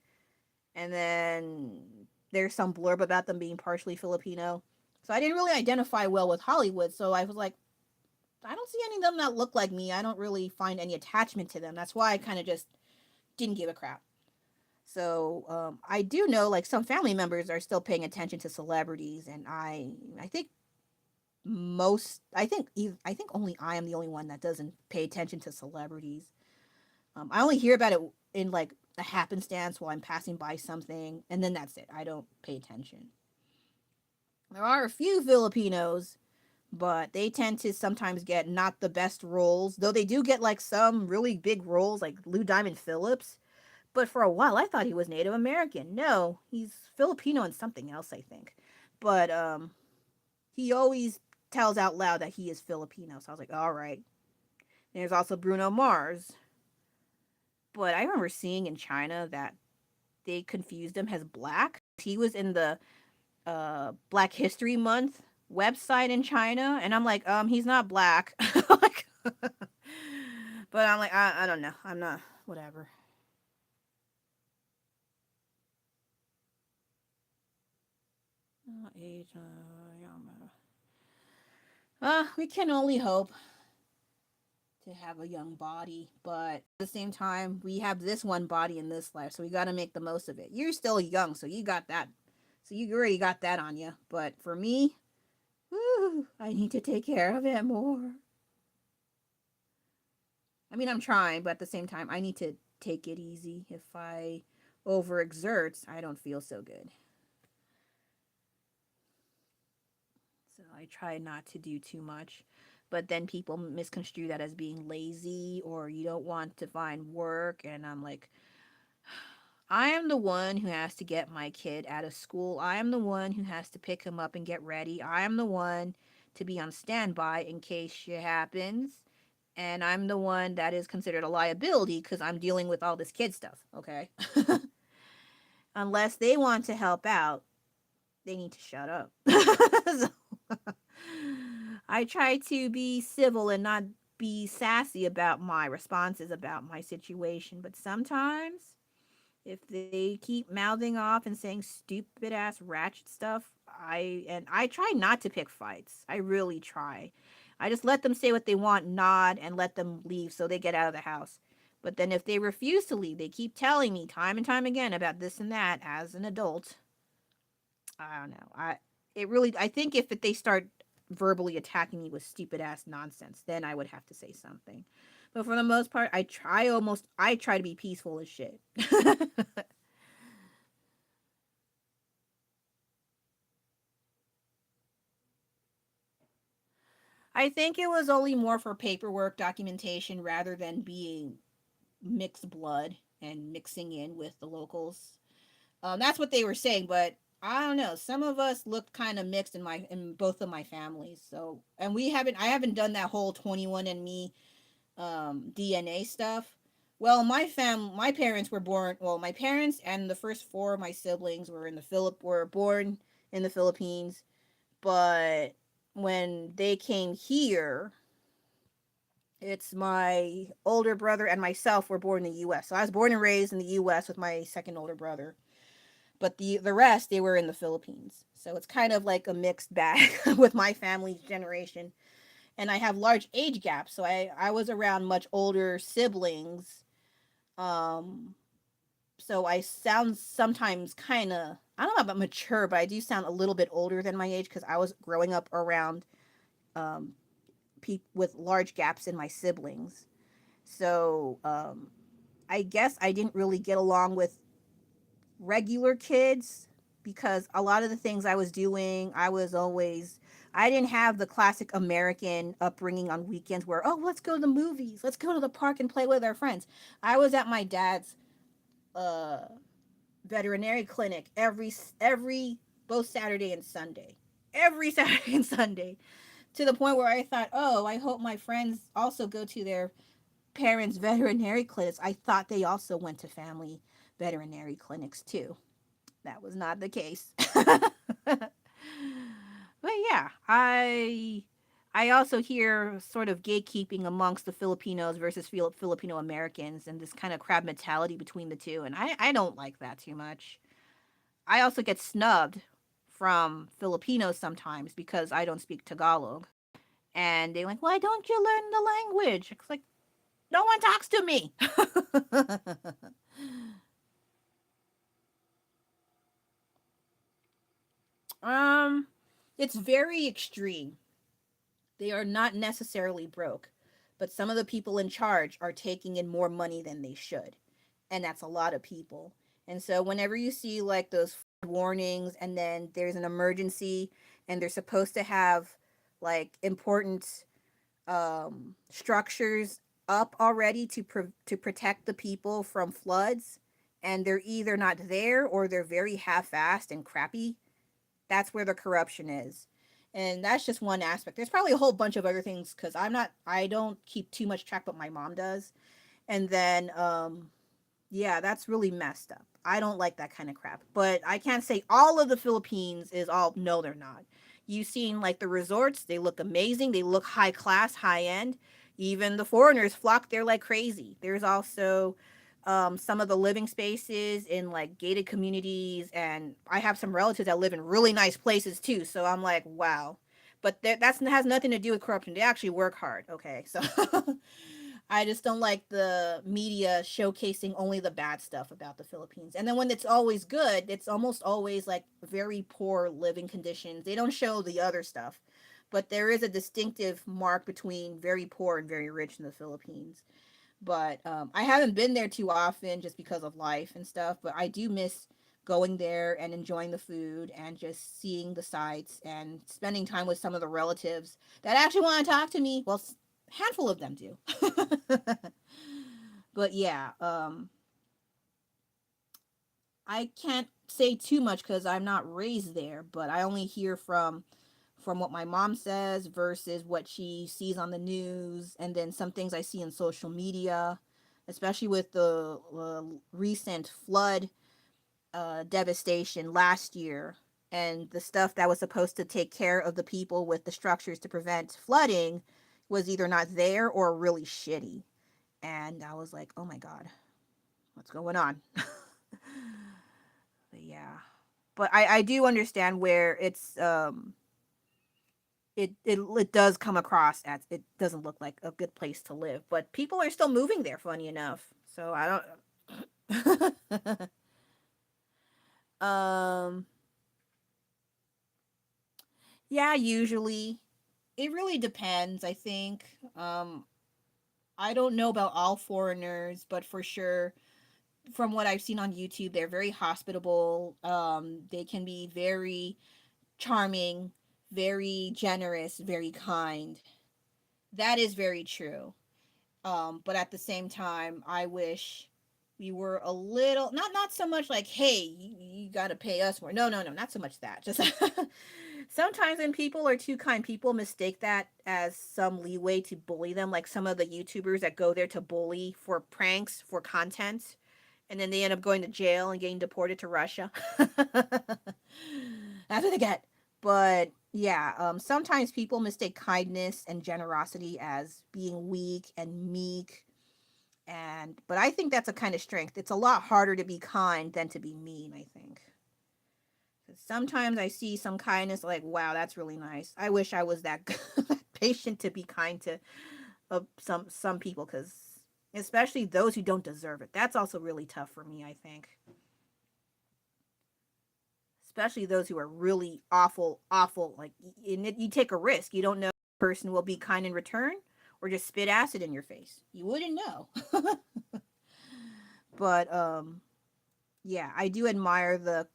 and then there's some blurb about them being partially Filipino. So I didn't really identify well with Hollywood. So I was like, I don't see any of them that look like me. I don't really find any attachment to them. That's why I kind of just didn't give a crap. So I do know like some family members are still paying attention to celebrities, and I think I think only I am the only one that doesn't pay attention to celebrities. I only hear about it in like a happenstance while I'm passing by something, and then that's it. I don't pay attention. There are a few Filipinos, but they tend to sometimes get not the best roles, though they do get like some really big roles, like Lou Diamond Phillips. But for a while, I thought he was Native American. No, he's Filipino and something else, I think. But he always tells out loud that he is Filipino. So I was like, all right. There's also Bruno Mars. But I remember seeing in China that they confused him as black. He was in the Black History Month website in China, and I'm like, he's not black. Like, but I'm like, I don't know. I'm not. Whatever. Age. We can only hope to have a young body, but at the same time, we have this one body in this life, so we got to make the most of it. You're still young, so you got that. So you already got that on you. But for me, whew, I need to take care of it more. I mean, I'm trying, but at the same time, I need to take it easy. If I overexert, I don't feel so good. So I try not to do too much. but then people misconstrue that as being lazy or you don't want to find work. And I'm like, I am the one who has to get my kid out of school. I am the one who has to pick him up and get ready. I am the one to be on standby in case shit happens. And I'm the one that is considered a liability because I'm dealing with all this kid stuff, okay? Unless they want to help out, they need to shut up. So, I try to be civil and not be sassy about my responses about my situation, but sometimes if they keep mouthing off and saying stupid ass ratchet stuff, I try not to pick fights. I really try. I just let them say what they want, nod, and let them leave so they get out of the house. But then if they refuse to leave, they keep telling me time and time again about this and that as an adult. I don't know. I think if they start verbally attacking me with stupid ass nonsense, then I would have to say something. But for the most part, I try to be peaceful as shit. I think it was only more for paperwork documentation rather than being mixed blood and mixing in with the locals. That's what they were saying, but I don't know. Some of us looked kind of mixed in both of my families. So, and I haven't done that whole 21andMe DNA stuff. Well, my parents were born. Well, my parents and the first four of my siblings were born in the Philippines, but when they came here, it's my older brother and myself were born in the U.S. So I was born and raised in the U.S. with my second older brother, but the rest they were in the Philippines. So it's kind of like a mixed bag with my family's generation, and I have large age gaps. So I was around much older siblings. Um, so I sound sometimes kind of, I don't know about mature, but I do sound a little bit older than my age because I was growing up around um, people with large gaps in my siblings. So I guess I didn't really get along with regular kids because a lot of the things I was doing, I didn't have the classic American upbringing on weekends where, oh, let's go to the movies, let's go to the park and play with our friends. I was at my dad's uh, veterinary clinic every both Saturday and Sunday, every Saturday and Sunday, to the point where I thought, oh, I hope my friends also go to their parents' veterinary clinics. I thought they also went to family veterinary clinics too. That was not the case. But yeah, I also hear sort of gatekeeping amongst the Filipinos versus Filipino Americans and this kind of crab mentality between the two, and I don't like that too much. I also get snubbed from Filipinos sometimes because I don't speak Tagalog. And they're like, why don't you learn the language? It's like, no one talks to me. um, it's very extreme. They are not necessarily broke, but some of the people in charge are taking in more money than they should. And that's a lot of people. And so whenever you see like those warnings and then there's an emergency and they're supposed to have like important structures up already to protect the people from floods, and they're either not there or they're very half-assed and crappy, that's where the corruption is. And that's just one aspect. There's probably a whole bunch of other things because I don't keep too much track, but my mom does. And then yeah, that's really messed up. I don't like that kind of crap. But I can't say all of the Philippines is all, no, they're not. You've seen like the resorts, they look amazing. They look high class, high end. Even the foreigners flock there like crazy. There's also some of the living spaces in like gated communities. And I have some relatives that live in really nice places too. So I'm like, wow. But that has nothing to do with corruption. They actually work hard. Okay. So I just don't like the media showcasing only the bad stuff about the Philippines. And then when it's always good, it's almost always like very poor living conditions. They don't show the other stuff. But there is a distinctive mark between very poor and very rich in the Philippines. But I haven't been there too often just because of life and stuff. But I do miss going there and enjoying the food and just seeing the sights and spending time with some of the relatives that actually want to talk to me. Well, a handful of them do. But yeah, I can't say too much because I'm not raised there, but I only hear from what my mom says versus what she sees on the news, and then some things I see in social media, especially with the recent flood devastation last year, and the stuff that was supposed to take care of the people with the structures to prevent flooding was either not there or really shitty. And I was like, oh my God, what's going on? But yeah. But I do understand where it does come across as it doesn't look like a good place to live. But people are still moving there, funny enough. So I don't yeah, usually. It really depends, I think. I don't know about all foreigners, but for sure from what I've seen on YouTube, they're very hospitable. They can be very charming, very generous, very kind. That is very true. But at the same time, I wish we were a little not so much like, hey, you got to pay us more. No, no, no, not so much that. Just sometimes when people are too kind, people mistake that as some leeway to bully them. Like some of the YouTubers that go there to bully for pranks, for content, and then they end up going to jail and getting deported to Russia. That's what they get. But yeah, sometimes people mistake kindness and generosity as being weak and meek. And but I think that's a kind of strength. It's a lot harder to be kind than to be mean, I think. 'Cause sometimes I see some kindness like, wow, that's really nice. I wish I was that patient to be kind to some people, because especially those who don't deserve it. That's also really tough for me, I think. Especially those who are really awful, awful. Like, you take a risk. You don't know if the person will be kind in return or just spit acid in your face. You wouldn't know. But yeah, I do admire the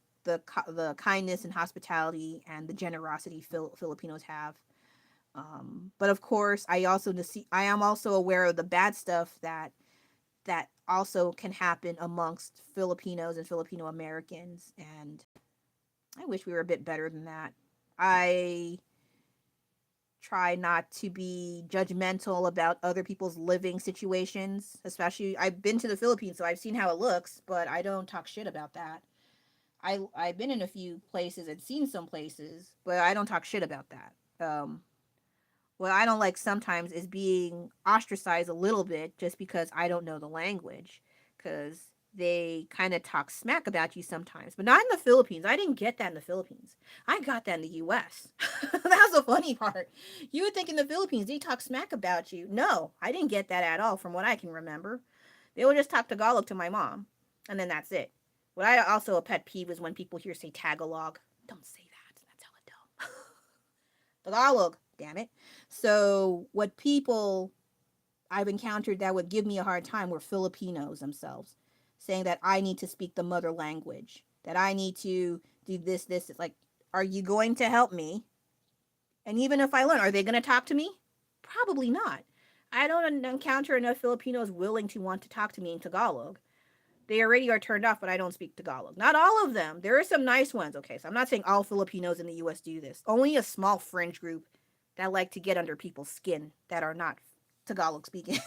kindness and hospitality and the generosity Filipinos have. But of course, I am also aware of the bad stuff that also can happen amongst Filipinos and Filipino Americans, and I wish we were a bit better than that. I try not to be judgmental about other people's living situations, especially I've been to the Philippines, so I've seen how it looks, but I don't talk shit about that. I've been in a few places and seen some places, but I don't talk shit about that. What I don't like sometimes is being ostracized a little bit just because I don't know the language, because they kind of talk smack about you sometimes, but not in the Philippines. I didn't get that in the Philippines. I got that in the U.S. That's the funny part. You would think in the Philippines they talk smack about you. No, I didn't get that at all from what I can remember. They would just talk Tagalog to my mom, and then that's it. What I also a pet peeve is when people here say Tagalog. Don't say that. That's hella dumb. Tagalog, damn it. So what people I've encountered that would give me a hard time were Filipinos themselves, saying that I need to speak the mother language, that I need to do this, this. It's like, are you going to help me? And even if I learn, are they going to talk to me? Probably not. I don't encounter enough Filipinos willing to want to talk to me in Tagalog. They already are turned off, but I don't speak Tagalog. Not all of them. There are some nice ones. Okay, so I'm not saying all Filipinos in the U.S. do this. Only a small fringe group that like to get under people's skin that are not Tagalog speaking.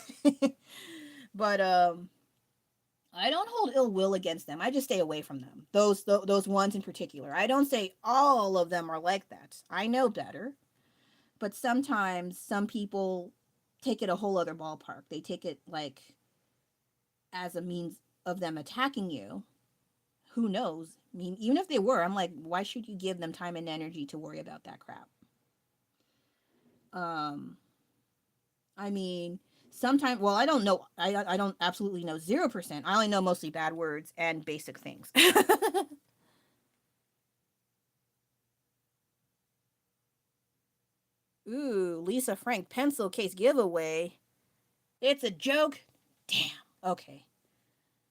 But I don't hold ill will against them. I just stay away from them. Those ones in particular. I don't say all of them are like that. I know better. But sometimes some people take it a whole other ballpark. They take it like as a means of them attacking you. Who knows? I mean, even if they were, I'm like, why should you give them time and energy to worry about that crap? Um, I mean, sometimes, well, I don't know. I don't absolutely know 0%. I only know mostly bad words and basic things. Ooh, Lisa Frank pencil case giveaway. It's a joke. Damn. Okay.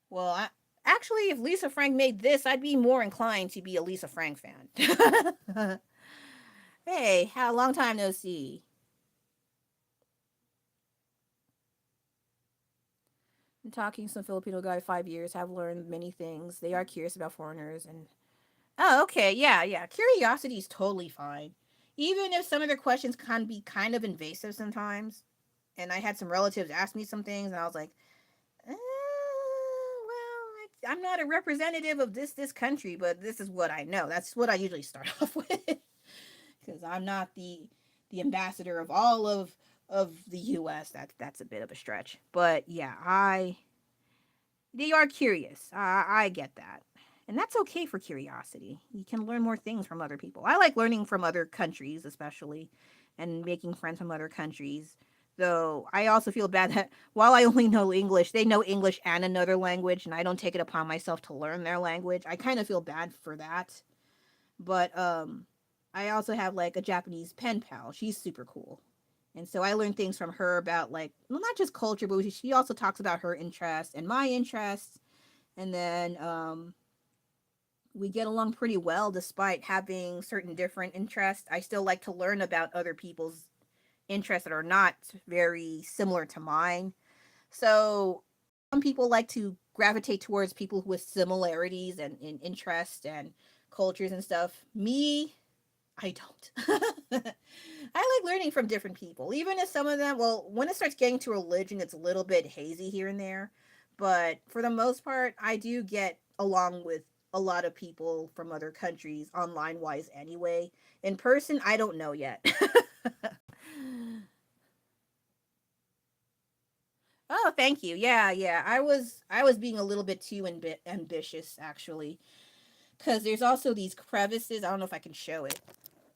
Well, Actually, if Lisa Frank made this, I'd be more inclined to be a Lisa Frank fan. Hey, how long time no see. Been talking to some Filipino guy 5 years, have learned many things. They are curious about foreigners and oh, okay, yeah, yeah. Curiosity is totally fine. Even if some of their questions can be kind of invasive sometimes. And I had some relatives ask me some things and I was like, well, I'm not a representative of this country, but this is what I know. That's what I usually start off with. Because I'm not the ambassador of all of the US. That's a bit of a stretch. But yeah, I they are curious. I get that. And that's okay for curiosity. You can learn more things from other people. I like learning from other countries, especially, and making friends from other countries. Though I also feel bad that while I only know English, they know English and another language, and I don't take it upon myself to learn their language. I kind of feel bad for that. But I also have like a Japanese pen pal. She's super cool. And so I learned things from her about like well, not just culture, but she also talks about her interests and my interests. And then we get along pretty well despite having certain different interests. I still like to learn about other people's interests that are not very similar to mine. So some people like to gravitate towards people with similarities and interests and cultures and stuff. Me, I don't. I like learning from different people, even if some of them, well, when it starts getting to religion, it's a little bit hazy here and there. But for the most part, I do get along with a lot of people from other countries online wise anyway. In person, I don't know yet. Oh, thank you. Yeah, yeah. I was being a little bit too ambitious actually, because there's also these crevices. I don't know if I can show it.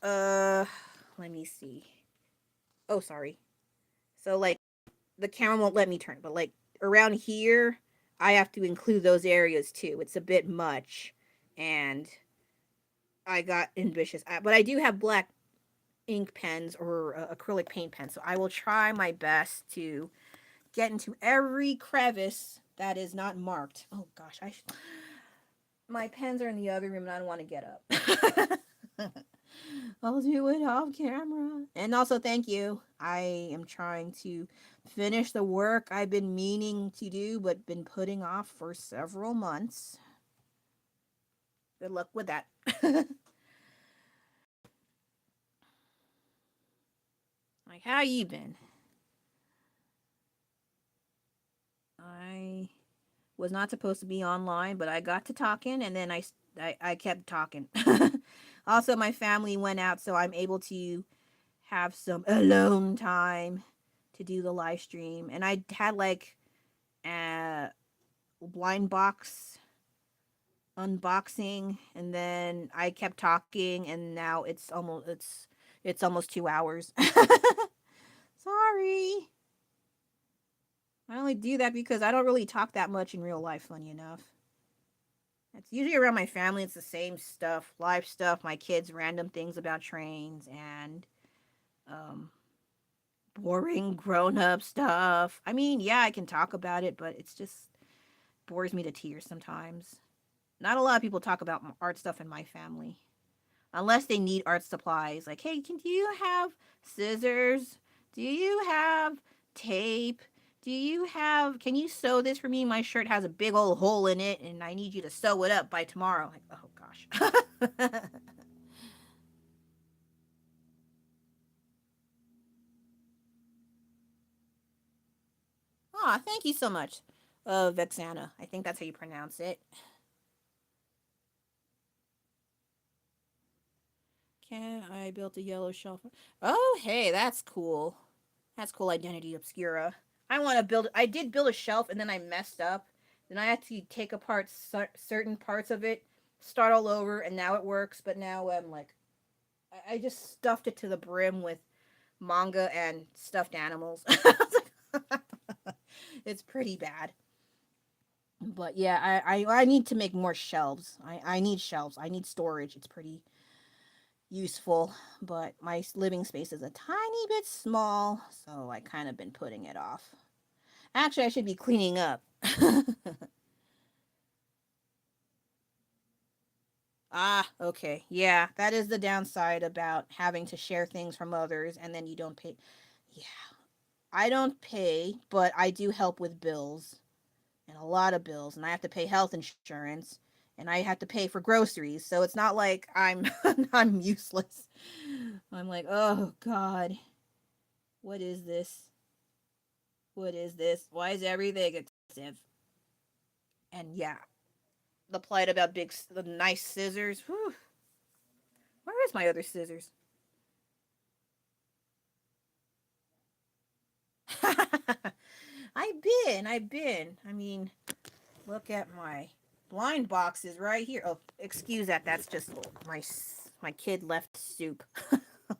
Uh, let me see. Oh, sorry. So like the camera won't let me turn, but like around here, I have to include those areas too. It's a bit much, and I got ambitious. But I do have black ink pens or acrylic paint pens, so I will try my best to get into every crevice that is not marked. Oh gosh, my pens are in the other room and I don't want to get up. I'll do it off camera. And also, thank you. I am trying to finish the work I've been meaning to do, but been putting off for several months. Good luck with that. Like, how you been? I was not supposed to be online, but I got to talking, and then I kept talking. Also, my family went out, so I'm able to have some alone time to do the live stream. And I had like a blind box unboxing, and then I kept talking, and now it's almost 2 hours. Sorry. I only do that because I don't really talk that much in real life, funny enough. It's usually around my family. It's the same stuff, life stuff, my kids, random things about trains, and um, boring grown up stuff. I mean, yeah, I can talk about it, but it's just bores me to tears sometimes. Not a lot of people talk about art stuff in my family. Unless they need art supplies. Like, hey, do you have scissors? Do you have tape? Can you sew this for me? My shirt has a big old hole in it and I need you to sew it up by tomorrow. Like, oh gosh. Aw, thank you so much, Vexana. I think that's how you pronounce it. Can I built a yellow shelf? Oh, hey, that's cool. That's cool identity obscura. I want to build. I did build a shelf and then I messed up. Then I had to take apart certain parts of it, start all over, and now it works. But now I'm like, I just stuffed it to the brim with manga and stuffed animals. It's pretty bad. But yeah, I need to make more shelves. I need shelves. I need storage. It's pretty useful, but my living space is a tiny bit small, so I kind of been putting it off. Actually, I should be cleaning up. Ah, okay. Yeah, that is the downside about having to share things from others and then you don't pay. Yeah, I don't pay, but I do help with bills and a lot of bills, and I have to pay health insurance and I have to pay for groceries. So it's not like I'm I'm useless. I'm like, "Oh god, what is this? What is this? Why is everything expensive?" And yeah, the plight about the nice scissors. Whew. Where is my other scissors? I've been. I mean, look at my blind boxes right here. Oh, excuse that. That's just my kid left soup.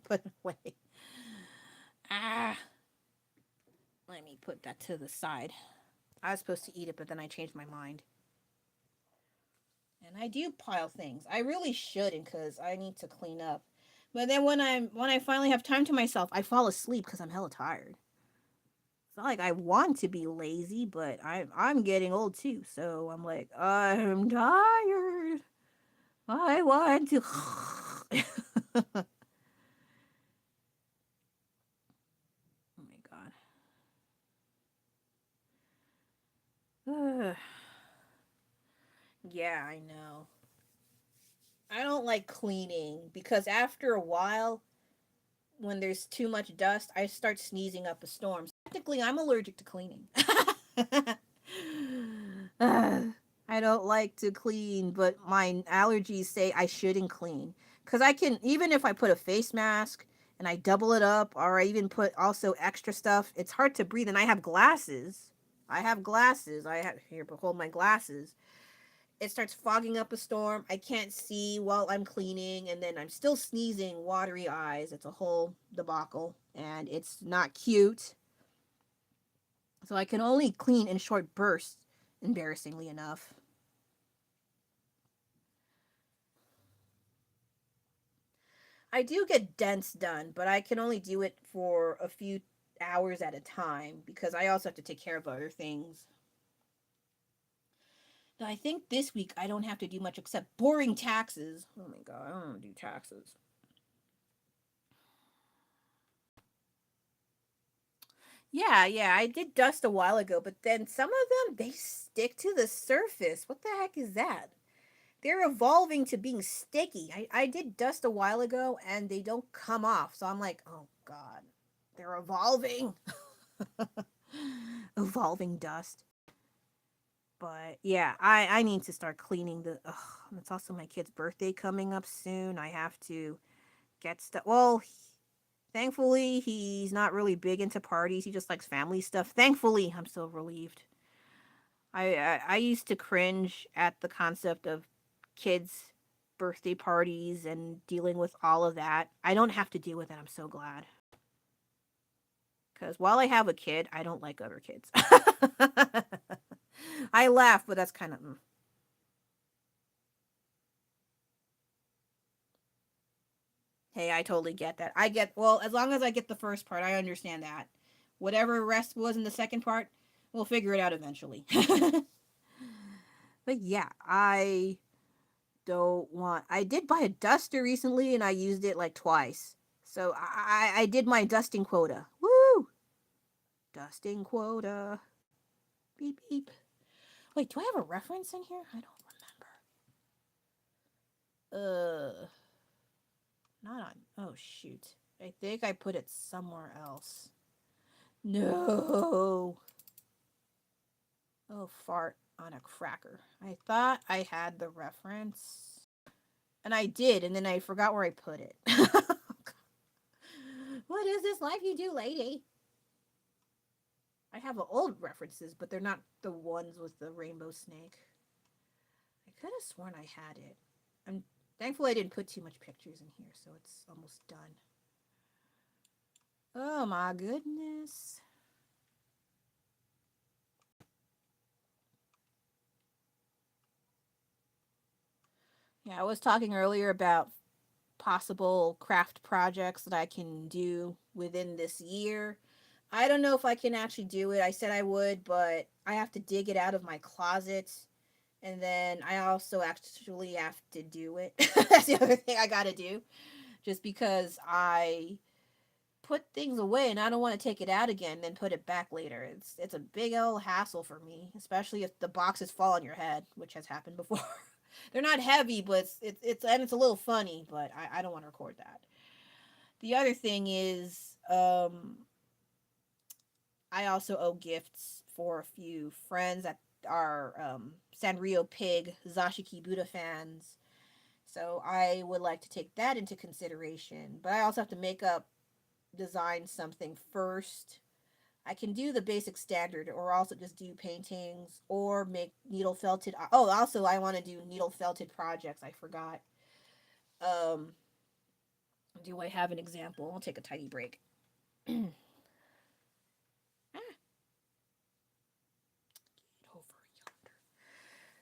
Put it away. Ah, let me put that to the side. I was supposed to eat it, but then I changed my mind. And I do pile things. I really shouldn't because I need to clean up. But then when I finally have time to myself, I fall asleep because I'm hella tired. It's not like I want to be lazy, but I'm getting old too. So I'm like, I'm tired. I want to. Oh my god. Yeah, I know. I don't like cleaning because after a while, when there's too much dust, I start sneezing up a storm. Technically, I'm allergic to cleaning. I don't like to clean, but my allergies say I shouldn't clean. Because I can, even if I put a face mask and I double it up, or I even put also extra stuff, it's hard to breathe. And I have glasses. I have glasses. I have, here, behold my glasses. It starts fogging up a storm. I can't see while I'm cleaning, and then I'm still sneezing, watery eyes. It's a whole debacle, and it's not cute. So I can only clean in short bursts, embarrassingly enough. I do get dents done, but I can only do it for a few hours at a time because I also have to take care of other things. Now, I think this week I don't have to do much except boring taxes. Oh my god, I don't want to do taxes. Yeah, yeah, I did dust a while ago, but then some of them they stick to the surface. What the heck is that? They're evolving to being sticky. I did dust a while ago and they don't come off. So I'm like, oh god. They're evolving. Evolving dust. But yeah, I need to start cleaning the it's also my kid's birthday coming up soon. I have to get stuff. Well, thankfully he's not really big into parties. He just likes family stuff. Thankfully, I'm so relieved. I used to cringe at the concept of kids' birthday parties and dealing with all of that. I don't have to deal with it. I'm so glad. Because while I have a kid, I don't like other kids. I laugh, but that's kind of. Hey, I totally get that. I get, well, as long as I get the first part, I understand that. Whatever rest was in the second part, we'll figure it out eventually. But yeah, I don't want. I did buy a duster recently and I used it like twice. So I did my dusting quota. Woo! Dusting quota. Beep beep. Wait, do I have a reference in here? I don't remember. Not on. Oh shoot. I think I put it somewhere else. No. Oh, fart on a cracker. I thought I had the reference. And I did, and then I forgot where I put it. What is this life you do, lady? I have old references, but they're not the ones with the rainbow snake. I could have sworn I had it. I'm thankful I didn't put too much pictures in here, so it's almost done. Oh my goodness. Yeah, I was talking earlier about possible craft projects that I can do within this year. I don't know if I can actually do it. I said I would, but I have to dig it out of my closet And then I also actually have to do it. That's the other thing I gotta do. Just because I put things away and I don't want to take it out again and then put it back later. It's a big old hassle for me, especially if the boxes fall on your head, which has happened before. They're not heavy, but it's a little funny, but I don't want to record that. The other thing is, I also owe gifts for a few friends that are Sanrio Pig Zashiki Buddha fans. So I would like to take that into consideration. But I also have to make up design something first. I can do the basic standard or also just do paintings or make needle felted. Oh, also I want to do needle felted projects. I forgot. Um, do I have an example? I'll take a tiny break.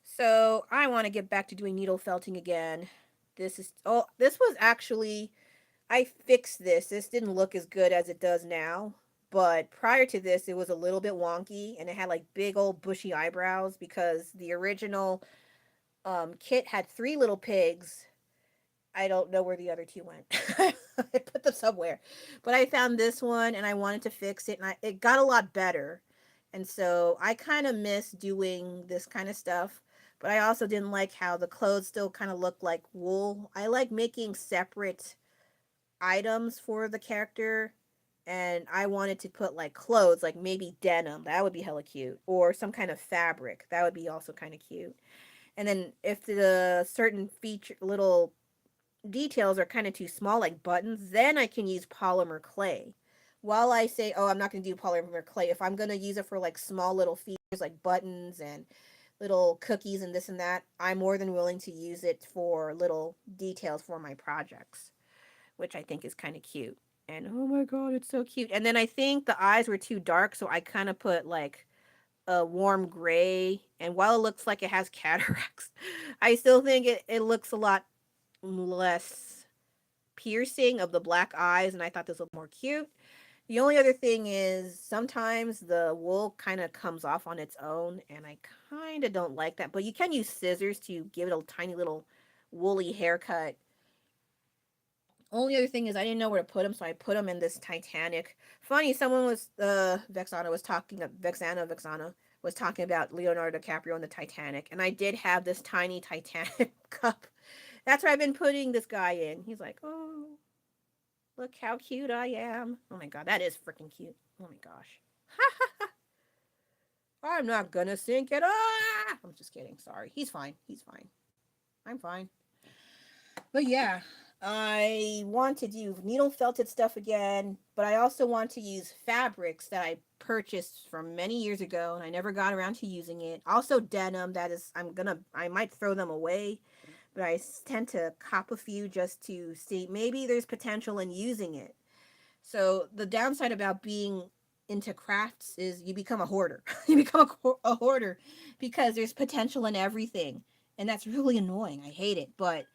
So I want to get back to doing needle felting again. This was actually, I fixed this. This didn't look as good as it does now. But prior to this, it was a little bit wonky and it had like big old bushy eyebrows because the original kit had three little pigs. I don't know where the other two went. I put them somewhere. But I found this one and I wanted to fix it and it got a lot better. And so I kind of miss doing this kind of stuff. But I also didn't like how the clothes still kind of look like wool. I like making separate items for the character. And I wanted to put like clothes, like maybe denim. That would be hella cute. Or some kind of fabric. That would be also kind of cute. And then if the certain feature little details are kind of too small, like buttons, then I can use polymer clay. While I say, oh, I'm not going to do polymer clay, if I'm going to use it for like small little features like buttons and little cookies and this and that, I'm more than willing to use it for little details for my projects, which I think is kind of cute. And oh my god, it's so cute. And then I think the eyes were too dark, so I kind of put like a warm gray. And while it looks like it has cataracts, I still think it looks a lot less piercing of the black eyes, and I thought this looked more cute. The only other thing is sometimes the wool kind of comes off on its own, and I kind of don't like that. But you can use scissors to give it a tiny little woolly haircut. Only other thing is I didn't know where to put them, so I put them in this Titanic. Funny, someone was Vexana was talking about Leonardo DiCaprio in the Titanic, and I did have this tiny Titanic cup. That's where I've been putting this guy in. He's like, oh, look how cute I am. Oh my god, that is freaking cute. Oh my gosh. I'm not gonna sink it. Ah! I'm just kidding. Sorry. He's fine. He's fine. I'm fine. But yeah, I want to do needle felted stuff again, but I also want to use fabrics that I purchased from many years ago and I never got around to using it. Also denim, that is I might throw them away, but I tend to cop a few just to see maybe there's potential in using it. So the downside about being into crafts is you become a hoarder. You become a hoarder because there's potential in everything. And that's really annoying. I hate it, but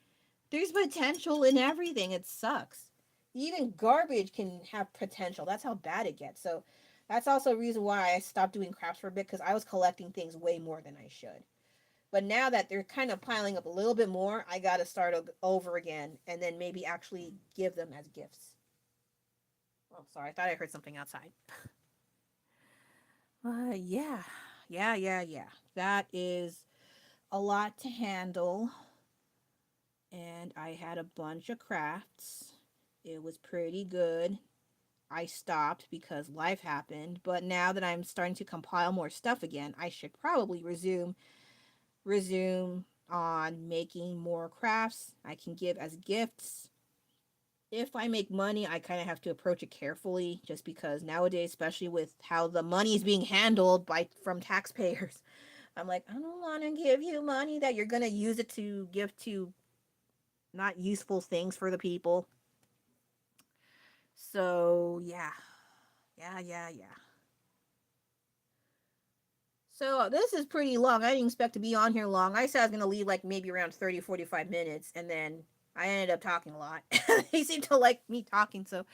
there's potential in everything. It sucks. Even garbage can have potential. That's how bad it gets. So that's also a reason why I stopped doing crafts for a bit because I was collecting things way more than I should. But now that they're kind of piling up a little bit more, I got to start over again and then maybe actually give them as gifts. Oh, sorry. I thought I heard something outside. Yeah. Yeah. That is a lot to handle. And I had a bunch of crafts. It was pretty good. I stopped because life happened, but now that I'm starting to compile more stuff again, I should probably resume on making more crafts I can give as gifts. If I make money, I kind of have to approach it carefully just because nowadays, especially with how the money is being handled by from taxpayers, I'm like, I don't want to give you money that you're going to use it to give to not useful things for the people. So, yeah. Yeah. So, this is pretty long. I didn't expect to be on here long. I said I was going to leave like maybe around 30, 45 minutes, and then I ended up talking a lot. They seem to like me talking, so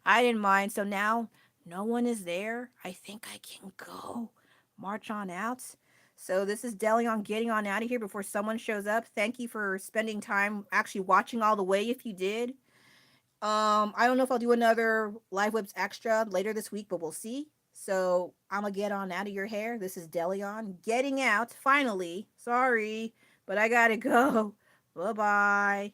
I didn't mind. So now no one is there. I think I can go march on out. So this is Delion getting on out of here before someone shows up. Thank you for spending time actually watching all the way if you did. I don't know if I'll do another Live Whips extra later this week, but we'll see. So I'm gonna get on out of your hair. This is Delion getting out finally. Sorry, but I gotta go. Bye bye.